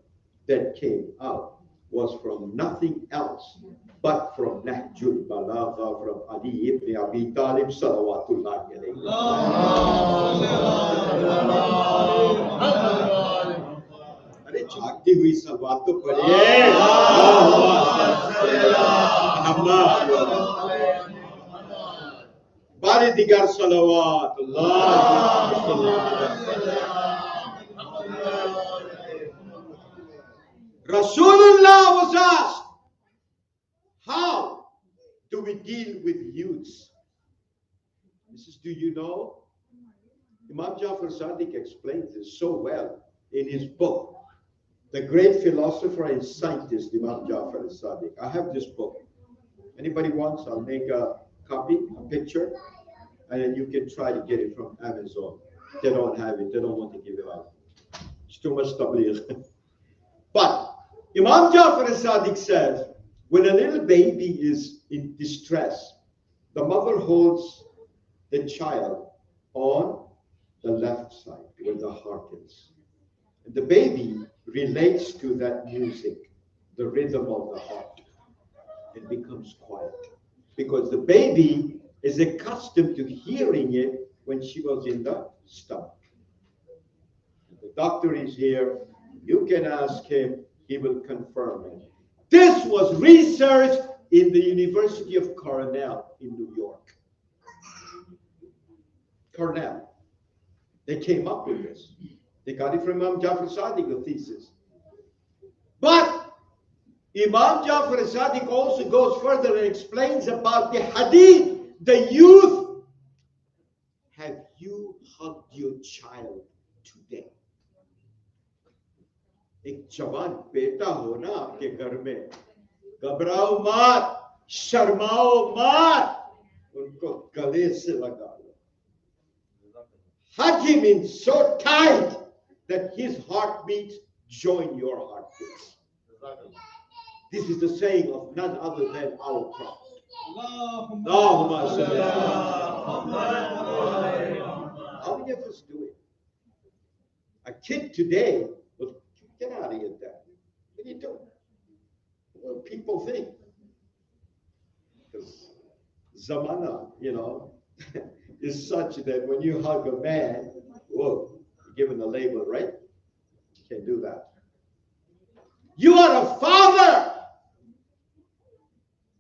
that came out was from nothing else but from Nahjul Balagha, from Ali ibn Abi Talib salawatullah alayhi. अरे झागती हुई सलवात तो पढ़िए बारे दिगार सलवात Rasulullah was asked, how do we deal with youths? He says, do you know? Imam Jafar Sadiq explains this so well in his book, the great philosopher and scientist, Imam Jafar Sadiq. I have this book. Anybody wants, I'll make a copy, a picture, and then you can try to get it from Amazon. They don't have it. They don't want to give it out. It's too much tabligh. But Imam Jafar Sadiq says, when a little baby is in distress, the mother holds the child on the left side where the heart is. And the baby relates to that music, the rhythm of the heart, and becomes quiet. Because the baby is accustomed to hearing it when she was in the stomach. The doctor is here. You can ask him. He will confirm it. This was researched in the University of Cornell in New York. Cornell. They came up with this. They got it from Imam Jafar Sadiq, the thesis. But Imam Jafar Sadiq also goes further and explains about the hadith, the youth. Have you hugged your child today. एक जवान बेटा हो ना आपके घर में, घबराओ मत, शर्माओ मत, उनको गले से लगा लो. Hug him in so tight that his heartbeats join your heartbeats. This is the saying of none other than our Prophet. Allahumma salli ala. How many of us do it? A kid today will get out of here, Dad. What are you doing? What do people think? Because zamana, is such that when you hug a man, whoa, you're given a label, right? You can't do that. You are a father.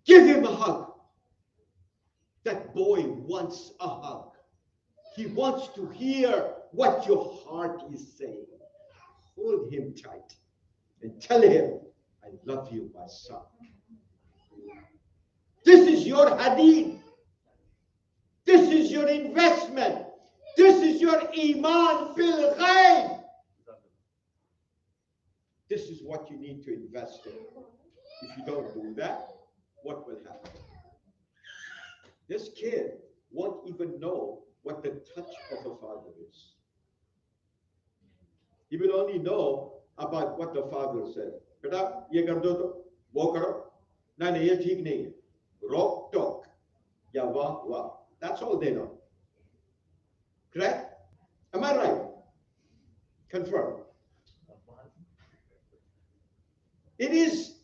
Give him a hug. That boy wants a hug. He wants to hear what your heart is saying. Hold him tight and tell him, I love you, my son. This is your hadith. This is your investment. This is your iman bil ghaib. This is what you need to invest in. If you don't do that, what will happen? This kid won't even know what the touch of a father is. He will only know about what the father said. Beta, ye kar do to, wo karo. Na ye theek nahi hai. Rock talk. Ya wah wah. That's all they know. Correct? Am I right? Confirm. It is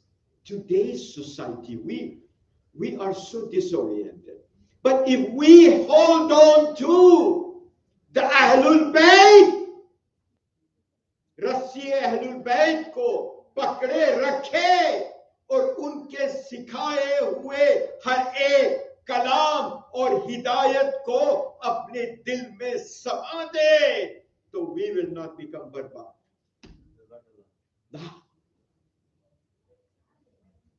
today's society. We are so disoriented. But if we hold on to the Ahlul Bayt, रस्सी अहलुल बैत को पकड़े रखे और उनके सिखाए हुए हर एक कलाम और हिदायत को अपने दिल में समा दे, तो we will not become बर्बाद.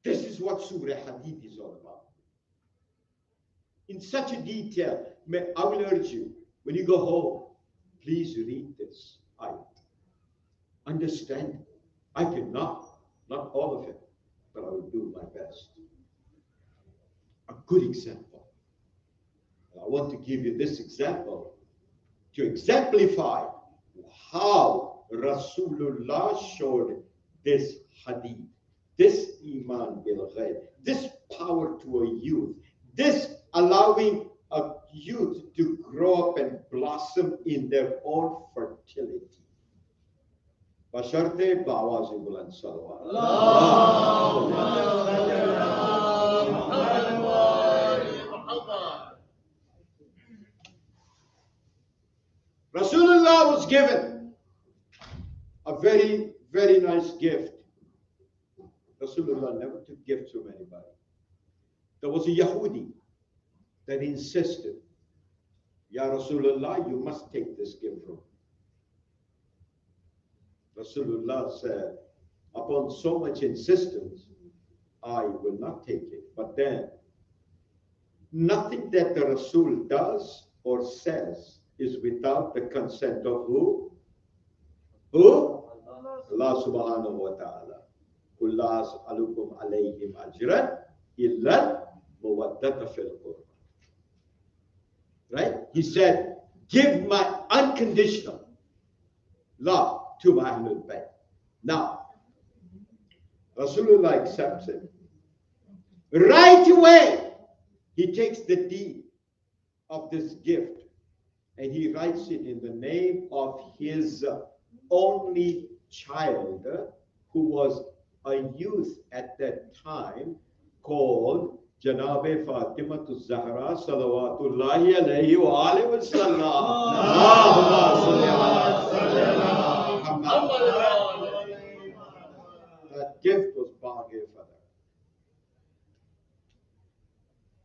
This is what Surah Hadid is all about. In such a detail, I will urge you, when you go home, please read this ayat. Understand. I cannot, not all of it, but I will do my best. A good example. And I want to give you this example to exemplify how Rasulullah showed this hadith, this iman bil ghaib, this power to a youth, this allowing a youth to grow up and blossom in their own fertility. बशर्ते बावाज़ बुलंद सलवात Rasulullah was given a very, very nice gift. Rasulullah never took gifts from anybody. There was a Yahudi that insisted, Ya Rasulullah, you must take this gift from me. Rasulullah said, upon so much insistence, I will not take it. But then, nothing that the Rasul does or says is without the consent of who? Who? Allah subhanahu wa ta'ala. قُلْ لَا أَسْأَلُكُمْ عَلَيْهِمْ أَجْرًا إِلَّا مَوَدَّةَ فِي الْقُرْبَى. Right? He said, give my unconditional love to my Ahlul Bayt. Now, Rasulullah accepts it. Right away, he takes the deed of this gift and he writes it in the name of his only child, who was a youth at that time, called Janabe Fatima Zahra Salawatullahi alayhi wa alayhi wa sallam. That gift was Baghe Fadar.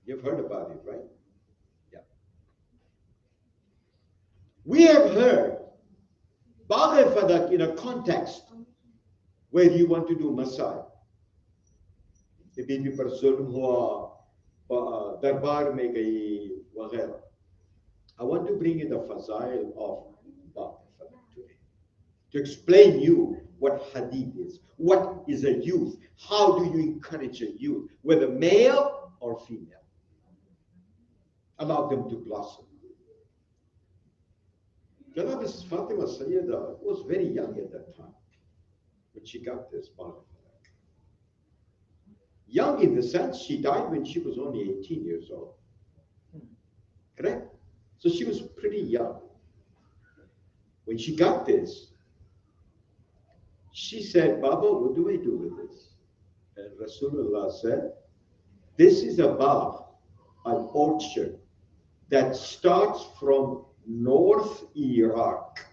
You've heard about it, right? Yeah. We have heard Baghe Fadak in a context where you want to do Masai. कि बीबी पर जुल्म हुआ, दरबार में गई वगैरह. I want to bring in the fazail of Baghe Fadak today. to explain you what hadith is. What is a youth? How do you encourage a youth, whether male or female? Allow them to blossom. Janab Fatima Sayyida was very young at that time when she got this body. Young in the sense she died when she was only 18 years old. Correct? So she was pretty young. When she got this, she said, Baba, what do I do with this? And Rasulullah said, this is a bagh, an orchard that starts from North Iraq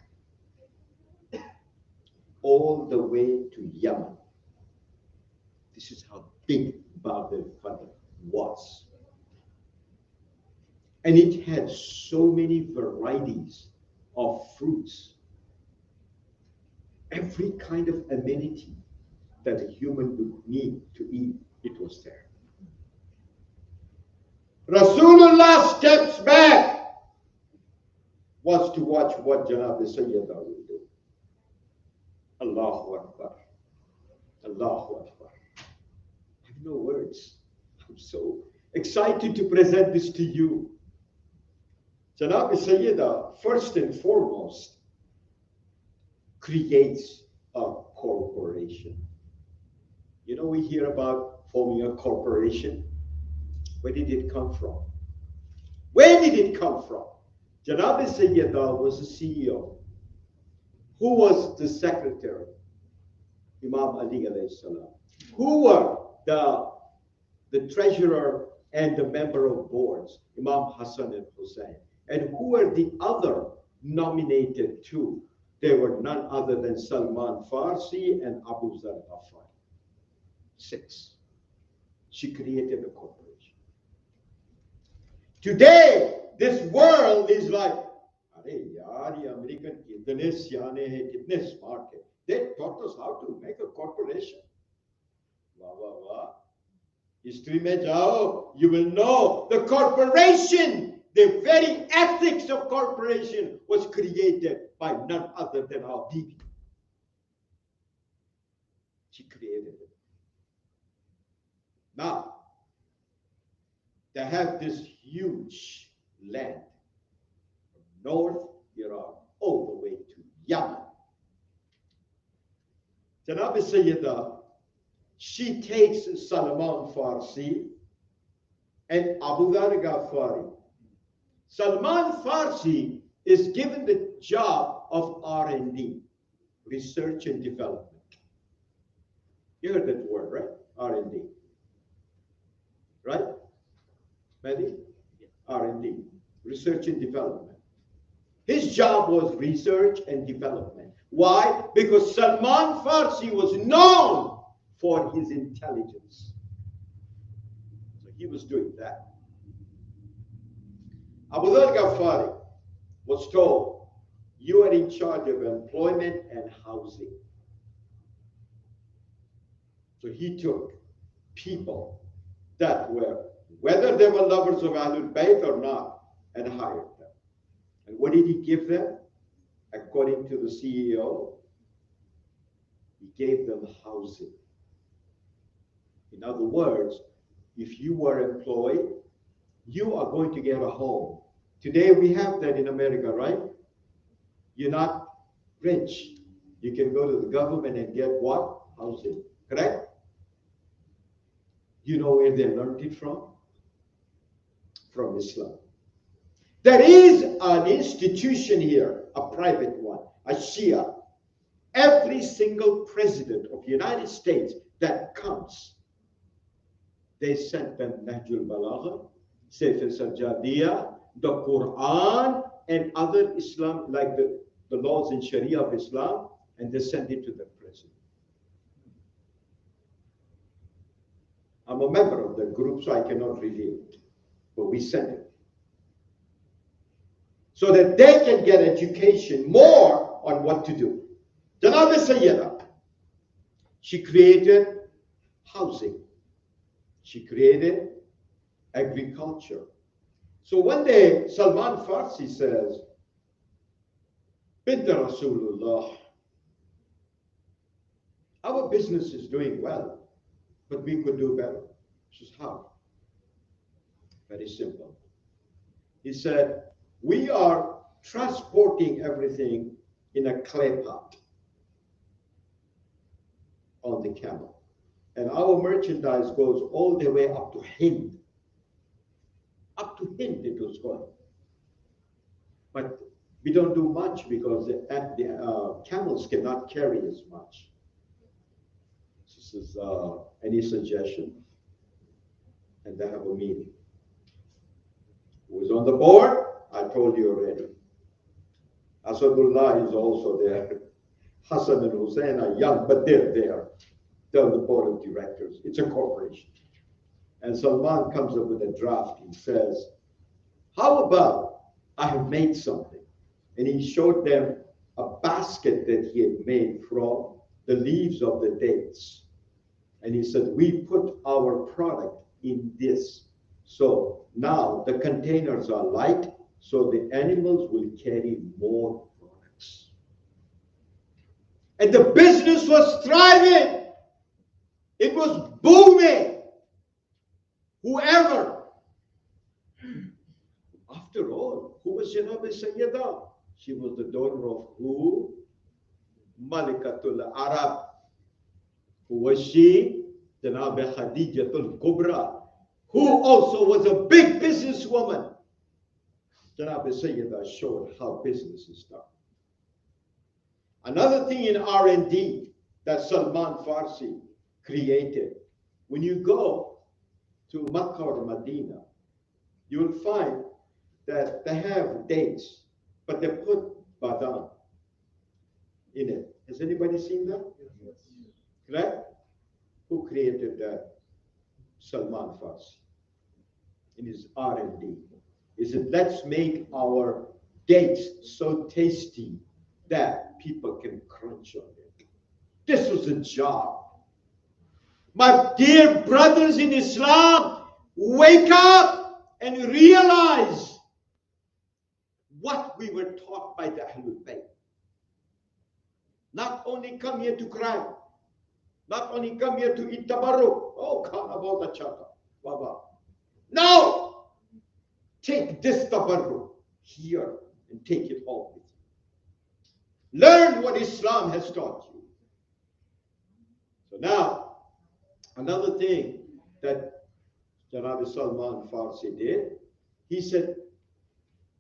all the way to Yemen. This is how big Bab al-Fadl was. And it had so many varieties of fruits. Every kind of amenity that a human would need to eat, it was there. Rasulullah steps back, wants to watch what Janab Sayyida will do. Allahu Akbar. Allahu Akbar. I have no words. I'm so excited to present this to you. Janab Sayyida, first and foremost, creates a corporation. You know, we hear about forming a corporation. Where did it come from? Where did it come from? Janab Sayyida was the CEO. Who was the secretary? Imam Ali alayhi salam. Who were the treasurer and the member of boards? Imam Hassan and Hussein. And who were the other nominated two? They were none other than Salman Farsi and Abu Zar Ghaffari. 6. She created a corporation. Today, this world is like, American smart. They taught us how to make a corporation. Wah, wah, wah. History mein jao, you will know the corporation, the very ethics of corporation was created by none other than our Bibi. She created it. Now, they have this huge land from North Iraq all the way to Yemen. Janab Sayyida, she takes Salman Farsi and Abu Dhar Ghaffari. Salman Farsi is given the job of R&D, research and development. You heard that word, right? R&D. Right? Mehdi? R&D, research and development. His job was research and development. Why? Because Salman Farsi was known for his intelligence. So he was doing that. Abu Dhar Ghaffari was told, you are in charge of employment and housing. So he took people that were, whether they were lovers of Ahlul Bayt or not, and hired them. And what did he give them? According to the CEO, he gave them housing. In other words, if you were employed, you are going to get a home. Today we have that in America, right? You're not rich. You can go to the government and get what? Housing. Correct? You know where they learned it from? From Islam. There is an institution here, a private one, a Shia. Every single president of the United States that comes, they sent them Nahjul Balagha, Sefer Sajjadiyah, the Quran, and other Islam, like the laws in Sharia of Islam, and they send it to the president. I'm a member of the group, so I cannot reveal it, but we send it. So that they can get education more on what to do. Janab Sayyida, she created housing. She created agriculture. So one day, Salman Farsi says, Bint Rasulullah, our business is doing well, but we could do better. This is how. Very simple. He said, we are transporting everything in a clay pot on the camel. And our merchandise goes all the way up to Hind. Up to Hind it was going. But we don't do much because the camels cannot carry as much. This is any suggestion? And they have a meeting. Who is on the board? I told you already. Asadullah is also there. Hassan and Hussein are young, but they're there. They're on the board of directors. It's a corporation. And Salman comes up with a draft. He says, how about I have made something? And he showed them a basket that he had made from the leaves of the dates. And he said, we put our product in this. So now the containers are light, so the animals will carry more products. And the business was thriving. It was booming. Whoever. After all, who was Janab Sayyidah? She was the daughter of who? Malikatul Arab. Who was she? Janab Khadijatul Kubra, who also was a big businesswoman. Janab Sayyidah showed how business is done. Another thing in R&D that Salman Farsi created, when you go to Makkah or Medina, you will find that they have dates, but they put badam in it. Has anybody seen that? Yes. Correct? Who created that? Salman Farsi in his R&D. He said, let's make our dates so tasty that people can crunch on it. This was a job. My dear brothers in Islam, wake up and realize what we were taught by the Ahlul Bayt. Not only come here to cry, not only come here to eat tabarruk. Oh, come about the chata. Baba. No! Take this tabarruk here and take it home with you. Learn what Islam has taught you. So now, another thing that Janab Salman Farsi did, he said,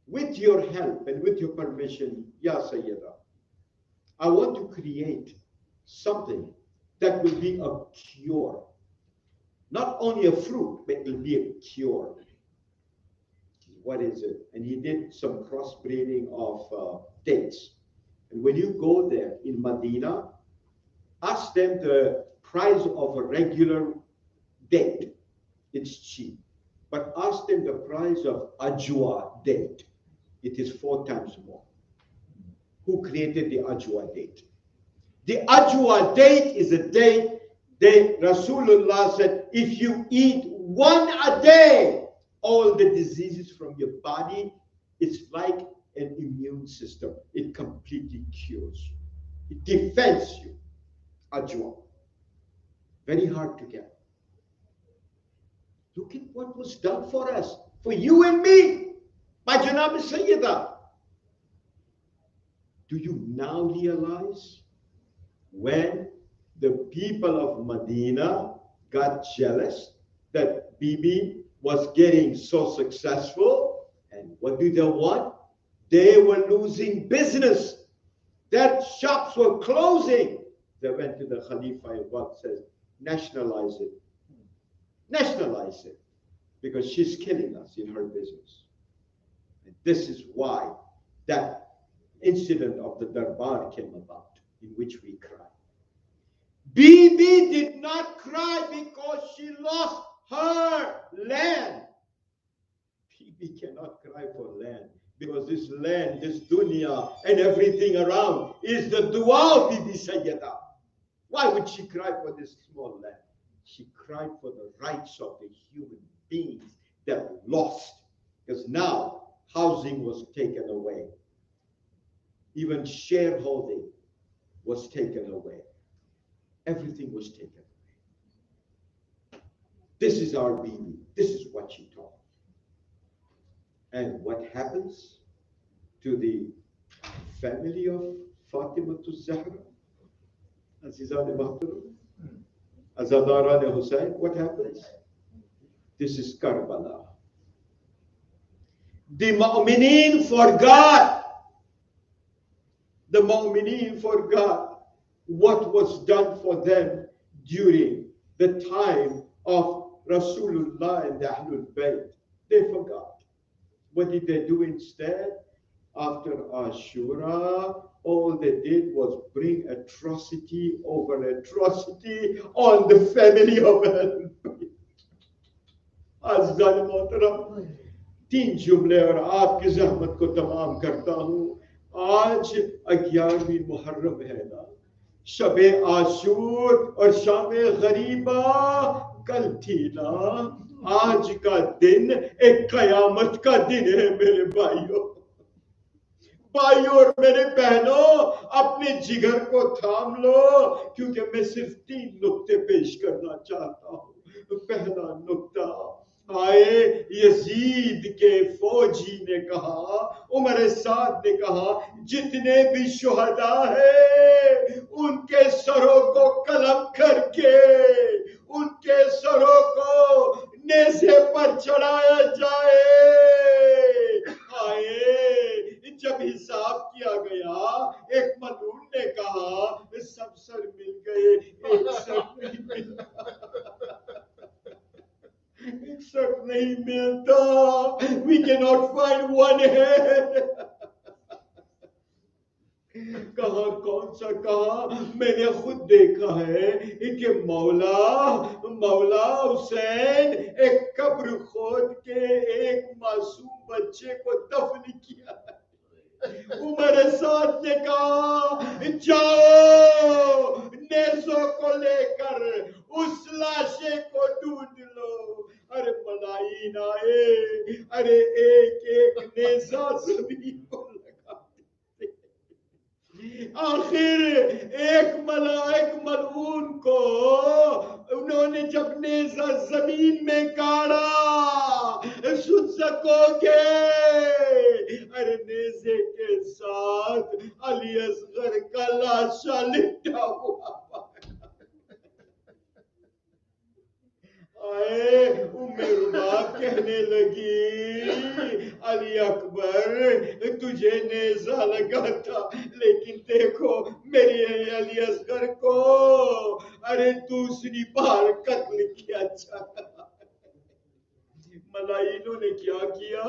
with your help and with your permission, Ya Sayyidah, I want to create something that will be a cure. Not only a fruit, but it will be a cure. What is it? And he did some crossbreeding of dates. And when you go there in Medina, ask them the price of a regular date. It's cheap. But ask them the price of ajwa date. It is 4 times more. Who created the ajwa date? The ajwa date is a date that Rasulullah said, if you eat one a day, all the diseases from your body, it's like an immune system. It completely cures you. It defends you. Ajwa. Very hard to get. Look at what was done for us, for you and me, by Janab Sayyidah. Do you now realize when the people of Medina got jealous that Bibi was getting so successful, and what do they want? They were losing business. Their shops were closing. They went to the Khalifa and what says, nationalize it. Nationalize it. Because she's killing us in her business. And this is why that incident of the Darbar came about, in which we cried. Bibi did not cry because she lost her land. Bibi cannot cry for land because this land, this dunya, and everything around is the dua of Bibi Sayyidah. Why would she cry for this small land? She cried for the rights of the human beings that were lost. Because now housing was taken away. Even shareholding was taken away. everything was taken away. This is our Bibi. This is what she taught. And what happens to the family of Fatima Zahra? Azizan Mahtaram, Azadaran Hussain, what happens? This is Karbala. The Mu'mineen forgot. The Mu'mineen forgot what was done for them during the time of Rasulullah and the Ahlul Bayt. They forgot. What did they do instead? After Ashura, all they did was bring atrocity over atrocity on the family of Ahlul Bayt. Azizan Mohtaram, 3 जुमले और आपकी ज़हमत को तमाम करता हूँ. आज 11वीं मुहर्रम है ना, शबे आशूर और शामे गरीबा कल थी ना. आज का दिन एक कयामत का दिन है मेरे भाइयों. भाइयों और मेरे बहनों, अपने जिगर को थाम लो, क्योंकि मैं सिर्फ 3 नुक्ते पेश करना चाहता हूँ. पहला नुक्ता, आए यजीद के फौजी ने कहा, उमर साद ने कहा, जितने भी शुहदा है उनके सरों को कलम करके उनके सरों को नेज़े पर चढ़ाया जाए. आए जब हिसाब किया गया, एक मलून ने कहा, सब सर मिल गए, एक सर नहीं मिला. एक सर नहीं मिलता. We cannot find one head. कहा कौन सा? कहा मैंने खुद देखा है कि मौला हुसैन एक कब्र खोद के एक मासूम बच्चे को दफन किया. उमर साद ने कहा, जाओ नेज़ों को लेकर उस लाशे को ढूंढ लो. अरे मलाइन आए, अरे एक एक नेज़ा ज़मीन को लगाते. आखिर एक मलऊन को उन्होंने जब नेज़ा ज़मीन में गाड़ा, सुन सकोगे? अरे नेज़े के साथ अली असगर का लाशा लिपटा हुआ. आए उम्र कहने लगी, अली अकबर तुझे नेज़ा लगा था, लेकिन देखो मेरी अली असगर को अरे दूसरी बार कत्ल किया जाता. मलाइनों ने क्या किया?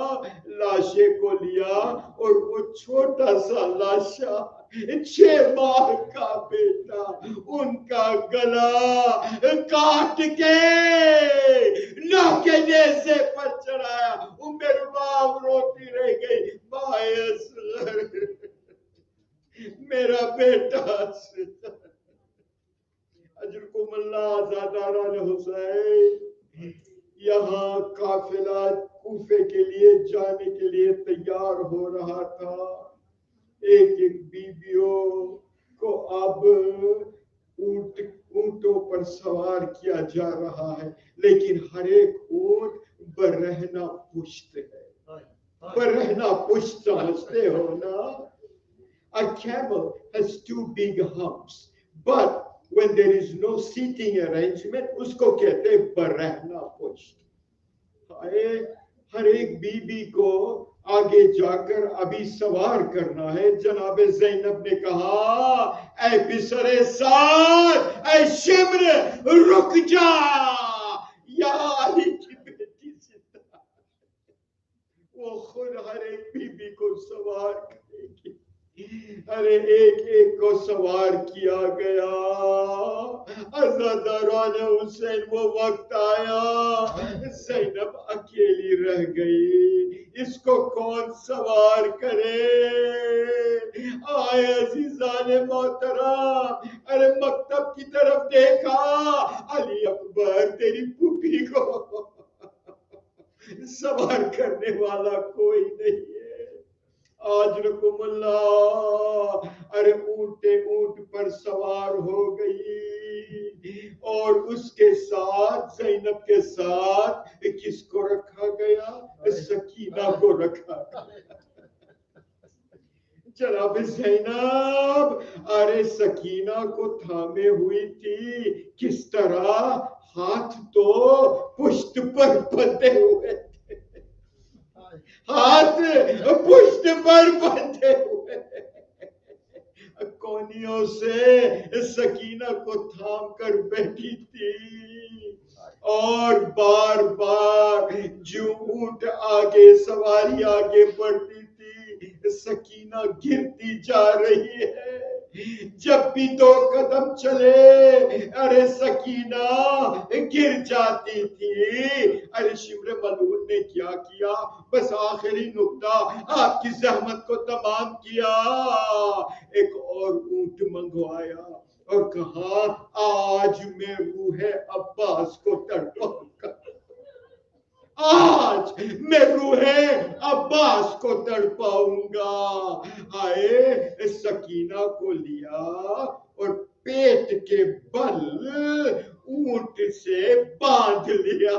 लाशे को लिया और वो छोटा सा लाशा 6 माह का बेटा उनका गला काट के नौके नेज़े पर चढ़ाया. उम्र बाप रोती रह गई, मेरा बेटा. अजरकुमुल्लाह ज़ादारान हुसैन. यहाँ काफिला कूफे के लिए जाने के लिए तैयार हो रहा था. एक एक बीबियों को अब ऊंटों पर सवार किया जा रहा है, लेकिन हर एक ऊंट बरहना पुश्त है. बरहना पुश्त समझते हो ना? A camel has 2 big humps, but when there is no seating arrangement, उसको कहते हैं बरहना पुश्त. हर एक बीबी को आगे जाकर अभी सवार करना है. जनाबे ज़ैनब ने कहा, ऐ बिसरे साद, ऐ शिम्र, रुक जा. यहाँ अली की बेटी जिंदा, वो खुद हर एक बीबी को सवार करेगी. अरे एक एक को सवार किया गया. अज़ादारान हुसैन, वो वक्त आया, ज़ैनब अकेली रह गई. इसको कौन सवार करे? आए अजीज़ान मोहतरम, अरे मकतब की तरफ देखा, अली अकबर तेरी फूफी को सवार करने वाला कोई नहीं है. आजरकुमुल्लाह, अरे ऊंट पर सवार हो गई. اور اس کے ساتھ زینب کے ساتھ کس کو رکھا گیا؟ سکینہ کو رکھا گیا. جناب زینب ارے سکینہ کو تھامے ہوئی تھی کس طرح؟ ہاتھ تو پشت پر بندھے ہوئے تھے، ہاتھ پشت پر بندھے ہوئے، کونیوں سے سکینہ کو تھام کر بیٹھی تھی، اور بار بار جو اونٹ آگے سواری آگے بڑھتی تھی سکینہ گرتی جا رہی ہے. جب بھی 2 قدم چلے ارے سکینہ گر جاتی تھی. ارے شمر ملعون نے کیا کیا؟ بس آخری نقطہ آپ کی زحمت کو تمام کیا، ایک اور اونٹ منگوایا اور کہا آج میں روح عباس کو تڑپاؤں گا، آج میں روح عباس کو تڑپاؤں گا. آئے سکینہ کو لیا اور پیٹ کے بل اونٹ سے باندھ لیا.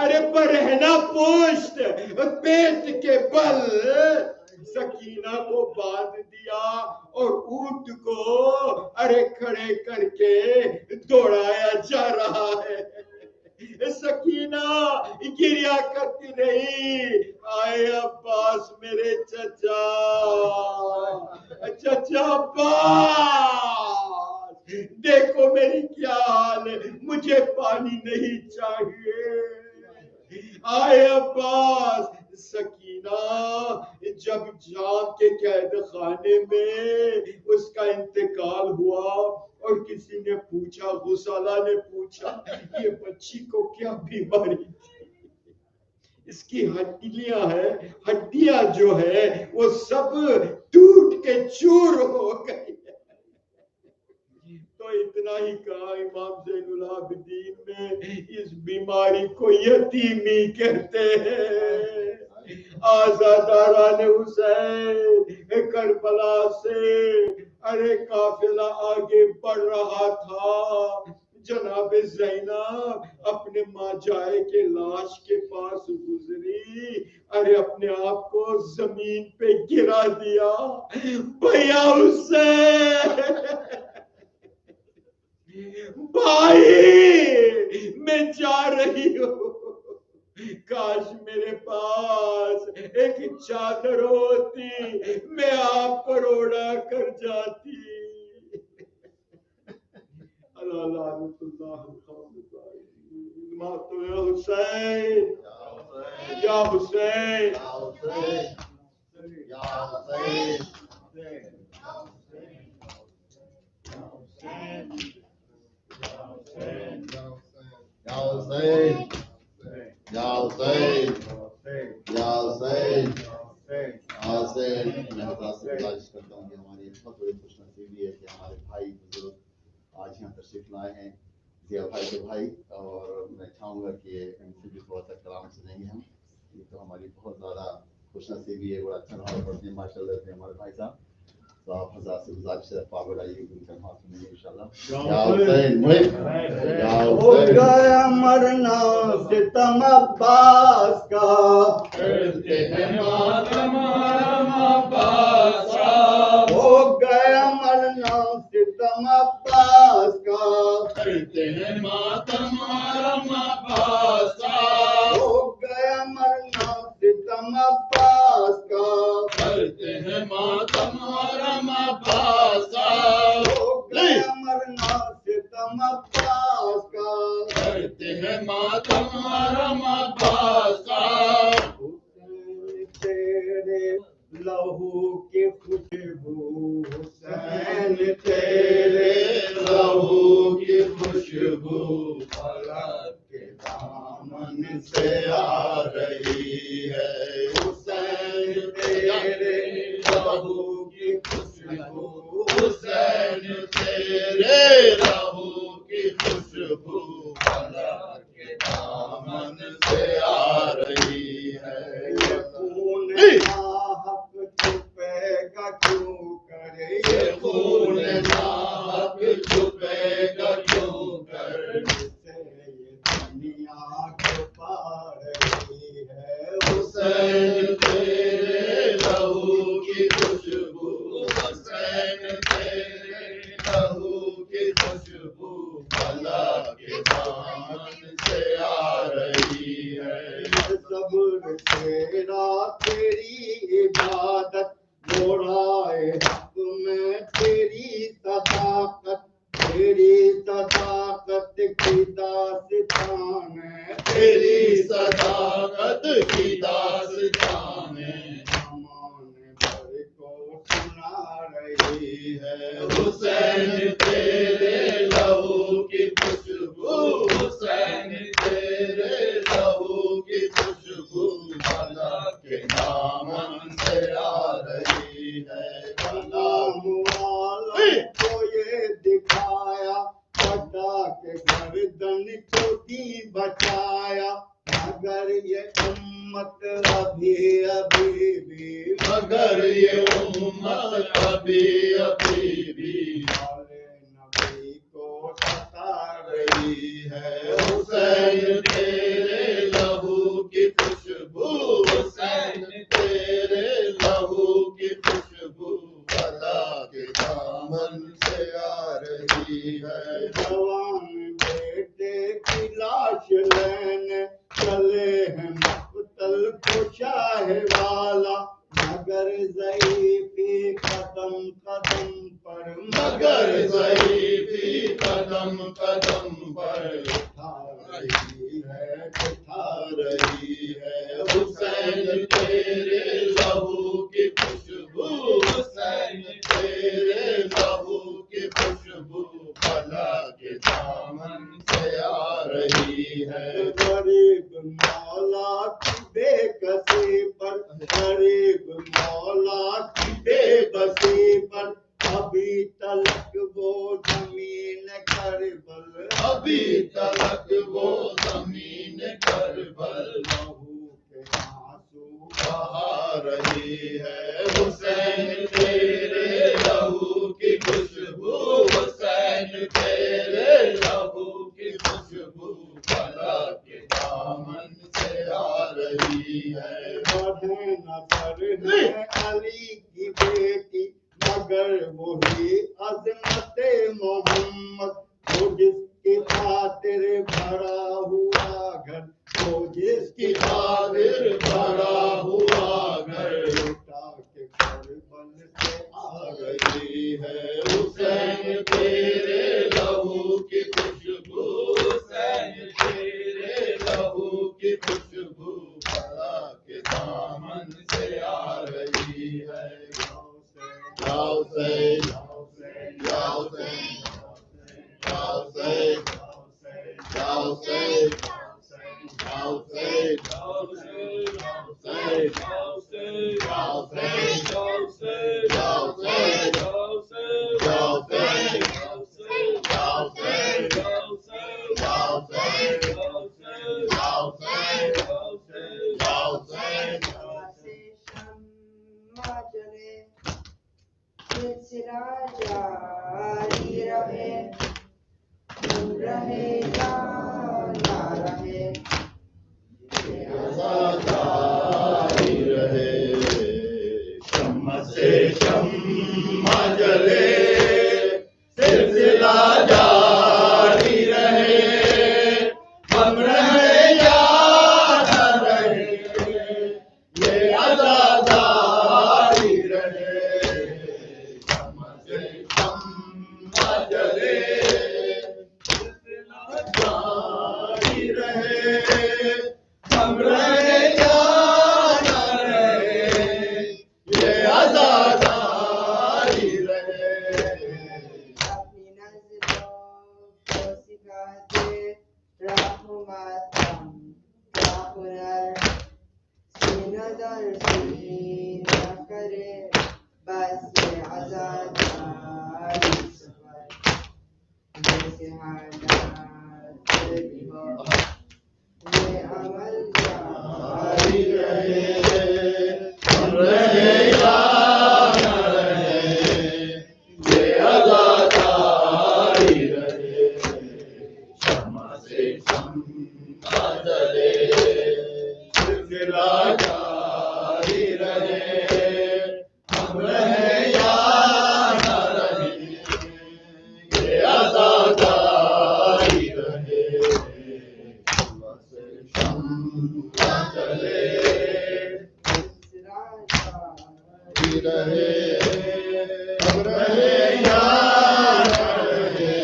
ارے برہنہ پشت پیٹ کے بل سکینہ کو باندھ دیا اور اونٹ کو ارے کھڑے کر کے دوڑایا جا رہا ہے. سکینہ گریا کرتی رہی، آئے عباس میرے چچا، چچا عباس دیکھو میری کیا حال ہے، مجھے پانی نہیں چاہیے. آئے عباس. سکینہ جب جام کے قید خانے میں اس کا انتقال ہوا اور کسی نے پوچھا، غسالہ نے پوچھا یہ بچی کو کیا بیماری تھی؟ اس کی ہڈیاں جو ہے وہ سب ٹوٹ کے چور ہو گئی. تو اتنا ہی کہا امام زین العابدین نے اس بیماری کو یتیمی کہتے ہیں. آزاداران حسین کربلا سے ارے قافلہ آگے بڑھ رہا تھا. جناب زینب اپنے ماں جائے کے لاش کے پاس گزری، ارے اپنے آپ کو زمین پہ گرا دیا. بھیا حسین، بھائی میں جا رہی ہوں، کاش میرے پاس ایک چادر ہوتی میں آپ پر اوڑھا کر جاتی. اللہ لعنت اللہ ماتو یا حسین، یا حسین، یا حسین. میں حضرات سے گزارش کرتا ہوں کہ ہماری بہت بڑی خوش نصیبی ہے کہ ہمارے بھائی بزرگ آج یہاں تشریف لائے ہیں، ضیاء بھائی کے بھائی، اور میں چاہوں گا کہ ان سے بھی تھوڑا سا کلام سنیں گے ہم. یہ تو ہماری بہت زیادہ خوش نصیبی ہے، بڑا اچھا نماز پڑھتے ہیں ماشاء اللہ سے ہمارے بھائی صاحب. تو آپ حضرات سے گزارش ہے پاگل آئیے ان کا نماز سنیں گے انشاءاللہ. یا حسین ہو گیا مرنا ستم عباس کا، کرتے ہیں ماتم حرم عباس کا. ہو گیا مرنا ستم عباس کا، کرتے ہیں ماتم حرم عباس کا. ہو گیا مرنا ستم عباس کا، کرتے ہیں ماتم حرم عباس کا. ہو گیا مرنا ستم عباس کا، کرتے ہیں ماتم حرم عباس کا. حسین تیرے لہو کی خوشبو، حسین تیرے لہو کی خوشبو فلک کے دامن سے آ رہی ہے. حسین تیرے لہو کی خوشبو، حسین تیرے لہو کی خوشبو فلک کے دامن سے آ رہی ہے. یہ خون ناحق چھپے گا کیوں کرے، یہ خون ناحق چھپے دامن سے آ رہی ہے کلام والوں کو یہ دکھایا پٹا کے گردن کو دی بچایا مگر یہ امت ابھی ابھی بھی مگر یہ امت ابھی ابھی بھی نبی کو ستا رہی ہے حسین تیرے لہو کی خوشبو حسین تیرے لہو کی خوشبو خدا کے دامن سے آ رہی ہے جوان بیٹے کی لاش لینے چلے ہیں مقتل کو شاہ والا مگر ضعیفی قدم قدم پر مگر ضعیفی قدم قدم پر اٹھا رہی ہے حسین تیرے لہو کی خوشبو حسین تیرے لہو کی خوشبو بلا کے دامن سے آ رہی ہے غریب مولا کی بے کسی پر غریب مولا کی بے بسی پر ابھی تلک وہ زمین کربل ابھی تلک وہ زمین کربل لہو کے آنسو بہا رہی ہے حسین تیرے لہو کی خوشبو حسین تیرے لہو کی خوشبو بلا کے دامن سے آ رہی ہے بڑھے نظر ہے علی کی بیٹی مگر وہی عظمت محمد وہ جس کی خاطر بھرا ہوا گھر وہ جس کی خاطر بھرا ہوا گھر اٹھا کے کربل سے آ رہی ہے حسین تیرے لہو کی خوشبو حسین تیرے لہو کی خوشبو بلا کے دامن سے آ رہی ہے یا حسین یا حسین یا حسین یا حسین یا حسین سلسلہ جاری رہے رہے یا نہ رہے جاری رہے شمع سے شمع جلے سلسلہ جاری رہے ہم رہے یا نہ رہے یہ عزاداری رہے شمع سے شمع جلے سلسلہ جاری رہے ہم رہے یا نہ رہے یہ عزاداری رہے اپنی نظروں کو سکھا دے راہ ماتم کا ہنر سینہ در سینہ کرے بس یہ عزاداری سفر جیسے حالات بھی ہو یہ عمل جاری رہے ہم رہے یا نہ رہے یہ عزاداری رہے شمع سے شمع جلے سلسلہ جاری رہے ہم رہے یا نہ رہے یہ عزاداری رہے شمع سے شمع جلے رہے ہم رہے یا نہ رہے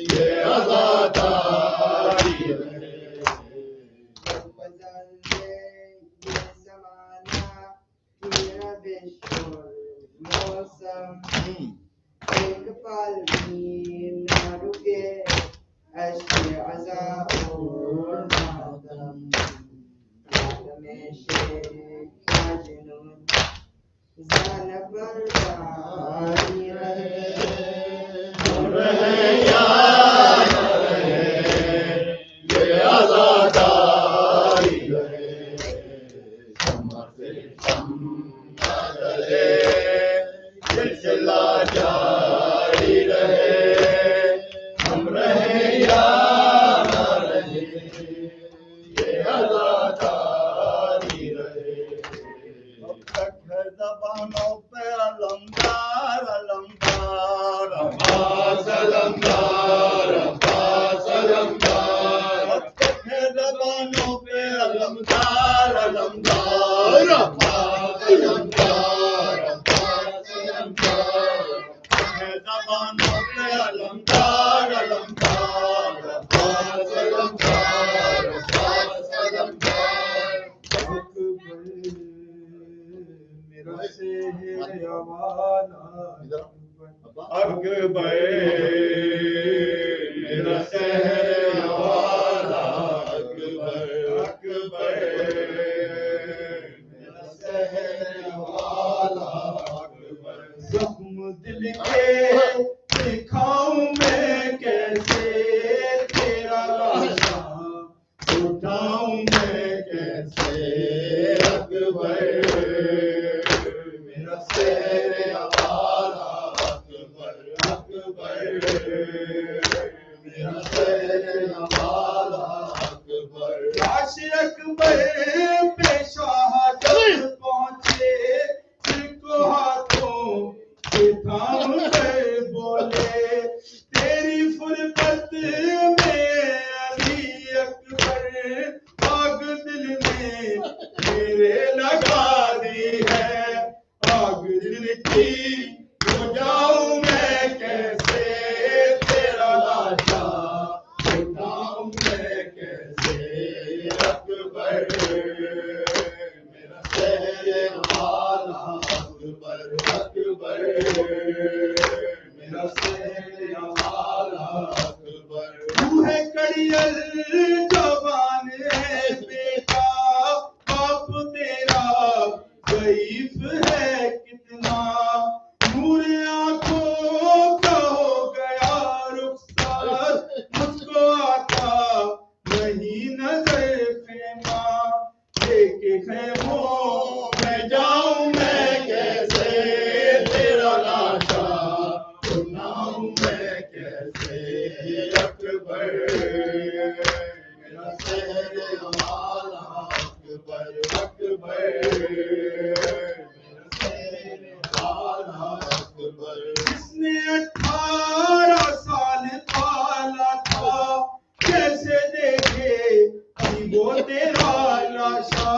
یہ عزاداری رہے بدل دے یہ زمانہ کی روش اور موسم ایک پل بھی نہ رکے اشک عذاب اور ماتم عالم شیخ जुनून जान पर जारी रहे हम रहे या न रहे ये आज़ादारी रहे शम्मा से शम्मा जले सिलसिला जारी रहे हम रहे या न रहे ये आज़ादारी रहे अब तक है ज़बानों पे अलमदार अलमदार अब्बास अलमदार अब्बास अलमदार अब तक है ज़बानों पे अलमदार अलमदार अब्बास अलमदार अब्बास अलमदार है ज़बानों पे अलमदार अलमदार अब्बास अलमदार अब्बास अलमदार मेरा शहर वाला अकबर मेरा शहर वाला अकबर अकबर मेरा शहर वाला अकबर जख्म दिल के दिखाऊं मैं कैसे तेरा लाशा उठाऊं मैं कैसे अकबर मेरा शहर वाला अकबर अकबर मेरा शहर वाला अकबर लाश अकबर पे शहादत पहुंचे सिर को हाथों से थाम कर बोले तेरी फुरकत में अली अकबर आग दिल में मेरे लगा दी है आग दिल की हो जाऊं मैं कैसे तेरा लाशा उठाऊं मैं कैसे अकबर मेरा शहर वाला अकबर अकबर मेरा शहर वाला अकबर तू है कड़ियल जवान है बेटा बाप तेरा ज़ईफ है कितना नूर आंखों का हो गया रुखसार मुझको आता नहीं नजर फेमा लेके खैमों में जाऊं मैं कैसे तेरा लाशा उठाऊं मैं कैसे अकबर मेरा शहर वाला अकबर अकबर मेरा शहर वाला अकबर जिसने 18 साल पाला था कैसे देखे कि वो तेरा लाशा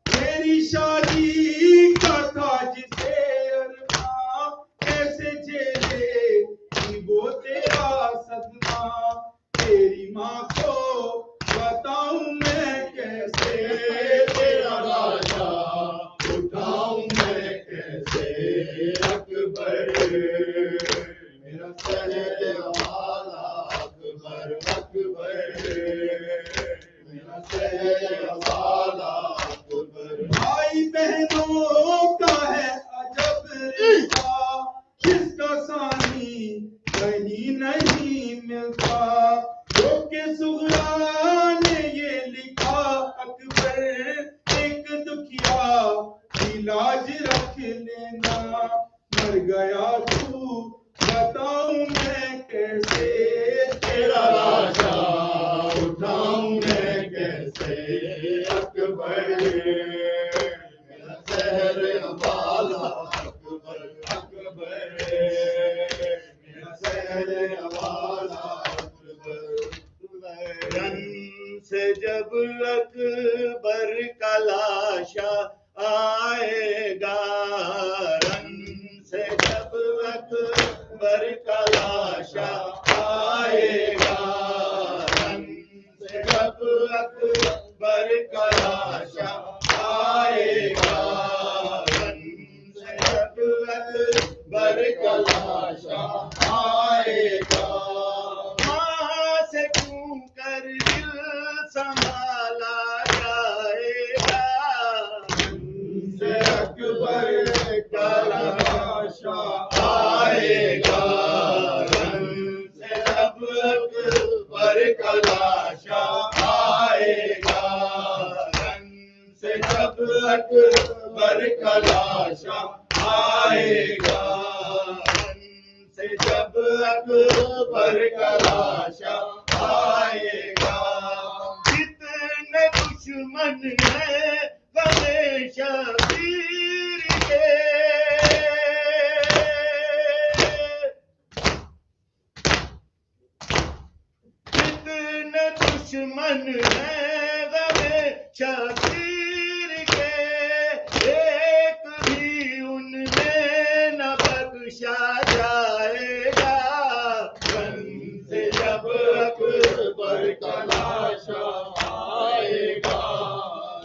तेरी शादी का था जिसे अरमा कैसे झेले कि वो तेरा सदमा तेरी माँ को बताऊं मैं कैसे तेरा लाशा उठाऊं मैं कैसे अकबर मेरा शहर वाला अकबर अकबर मेरा शहर वाला अकबर भाई बहनों का है अजब रिश्ता जिसका सानी कहीं नहीं मिलता रोके सुगरा ने ये लिखा अकबर एक दुखिया इलाज रख लेना मर गया तू बताऊं मैं कैसे तेरा लाशा उठाऊं मैं कैसे अकबर मेरा शहर वाला अकबर अकबर मेरा शहर वाला अकबर रन से जब अकबर का लाशा आएगा रन से जब अकबर का लाशा आएगा रन से जब अकबर का लाशा आएगा रन से जब अकबर का लाशा आएगा वहाँ से क्यों कर दिल संभाला जाएगा से اکبر کا لاشا آئے گا، سے جب اکبر کا لاشا آئے گا، جتنے دشمن ہیں غم شبیر کے، جتنے دشمن ہیں غم شبیر کے، ایک بھی ان میں نہ بخشا جائے گا، غم سے جب اکبر کا لاشا آئے گا،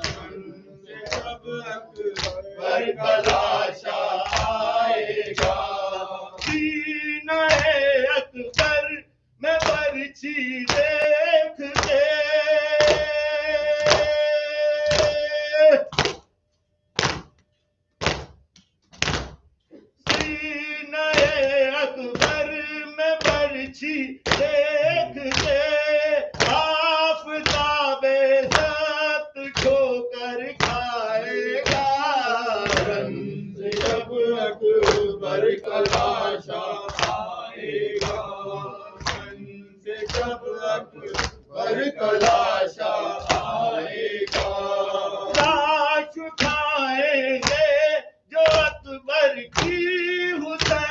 غم سے جب اکبر کا لاشا آئے گا، سینہ اکبر میں برچی دیکھتے، سینہ اکبر میں برچی دیکھتے، آفتاب ذات ٹھوکر کھائے گا، غم سے جب اکبر کا لاشا آئے گا، غم سے جب اکبر کا لاشا آئے گا، لاش اٹھائیں گے جو اکبر کی حسین،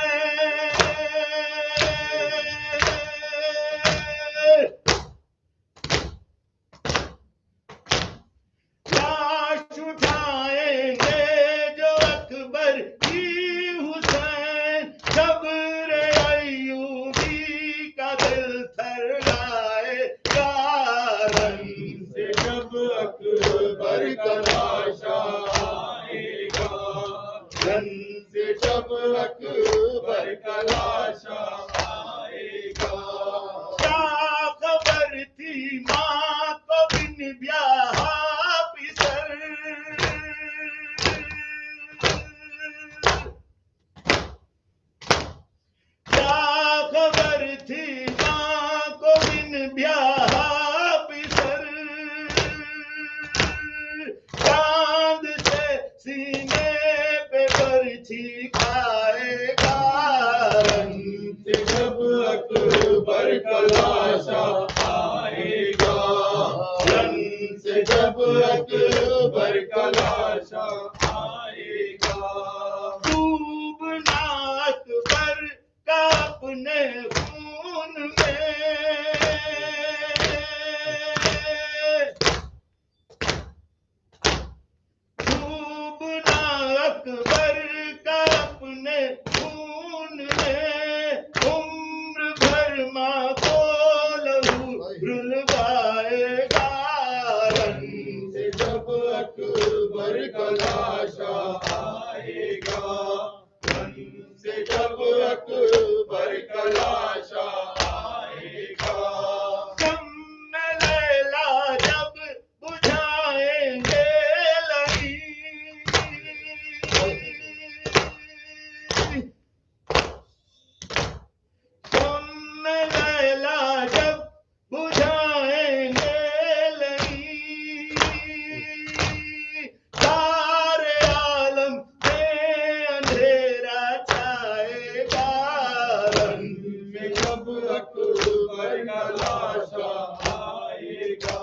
لاش اٹھائیں گے جو اکبر کی حسین، صبر ایوبی کا دل تھرائے گا، غم سے جب اکبر کا لاشا آئے گا، غم سے جب اکبر کا لاشا آئے گا، کیا خبر تھی ماں کو بن بیاہ پسر، کیا خبر تھی ماں کو بن بیاہ پسر، چاند سے سینے پہ برچھی کھائے گا، غم سے جب اکبر کا لاشا آئے گا، غم سے جب اکبر کا لاشا آئے گا، ڈوبنا اکبر کا اپنے خون میں، ڈوبنا اکبر کا اپنے خون میں، عمر بھر ماں کو لہو رلوائے گا، غم سے جب اکبر کا لاشا آئے گا، غم سے جب اکبر کا لاشا آئے گا، غم میں لیلا جب بجھائیں گے لہی، غم میں لیلا جب بجھائیں گے لہی، سارے عالم میں اندھیرا چھائے گا، غم میں جب اکبر کا لاشا آئے گا،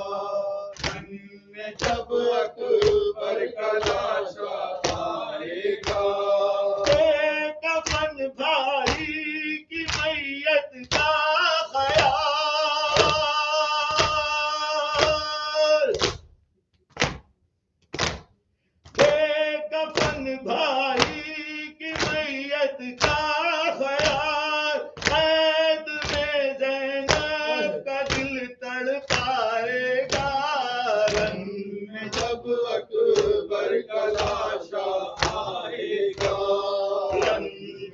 غم میں جب اکبر کا لاشا آئے گا، بے کفن بھائی کی میت کا خیال، بے کفن بھائی کی میت کا خیال، قید میں زینب کا دل تڑپائے گا، غم میں جب اکبر کا لاشا آئے گا، غم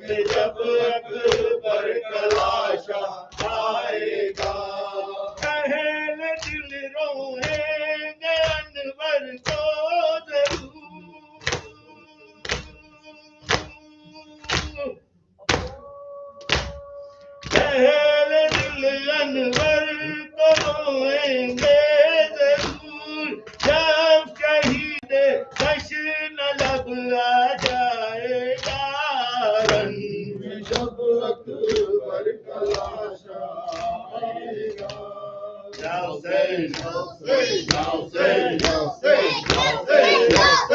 میں جب اکبر کا لاشا آئے گا، اہل دل روئیں گے انور کو ضرور، اہل دل انور کو روئیں گے ضرور، جب شہید बदला जाएगा रंग शब अकबर का लाशा आएगा Now say, now say, now say, now say, now say, now say.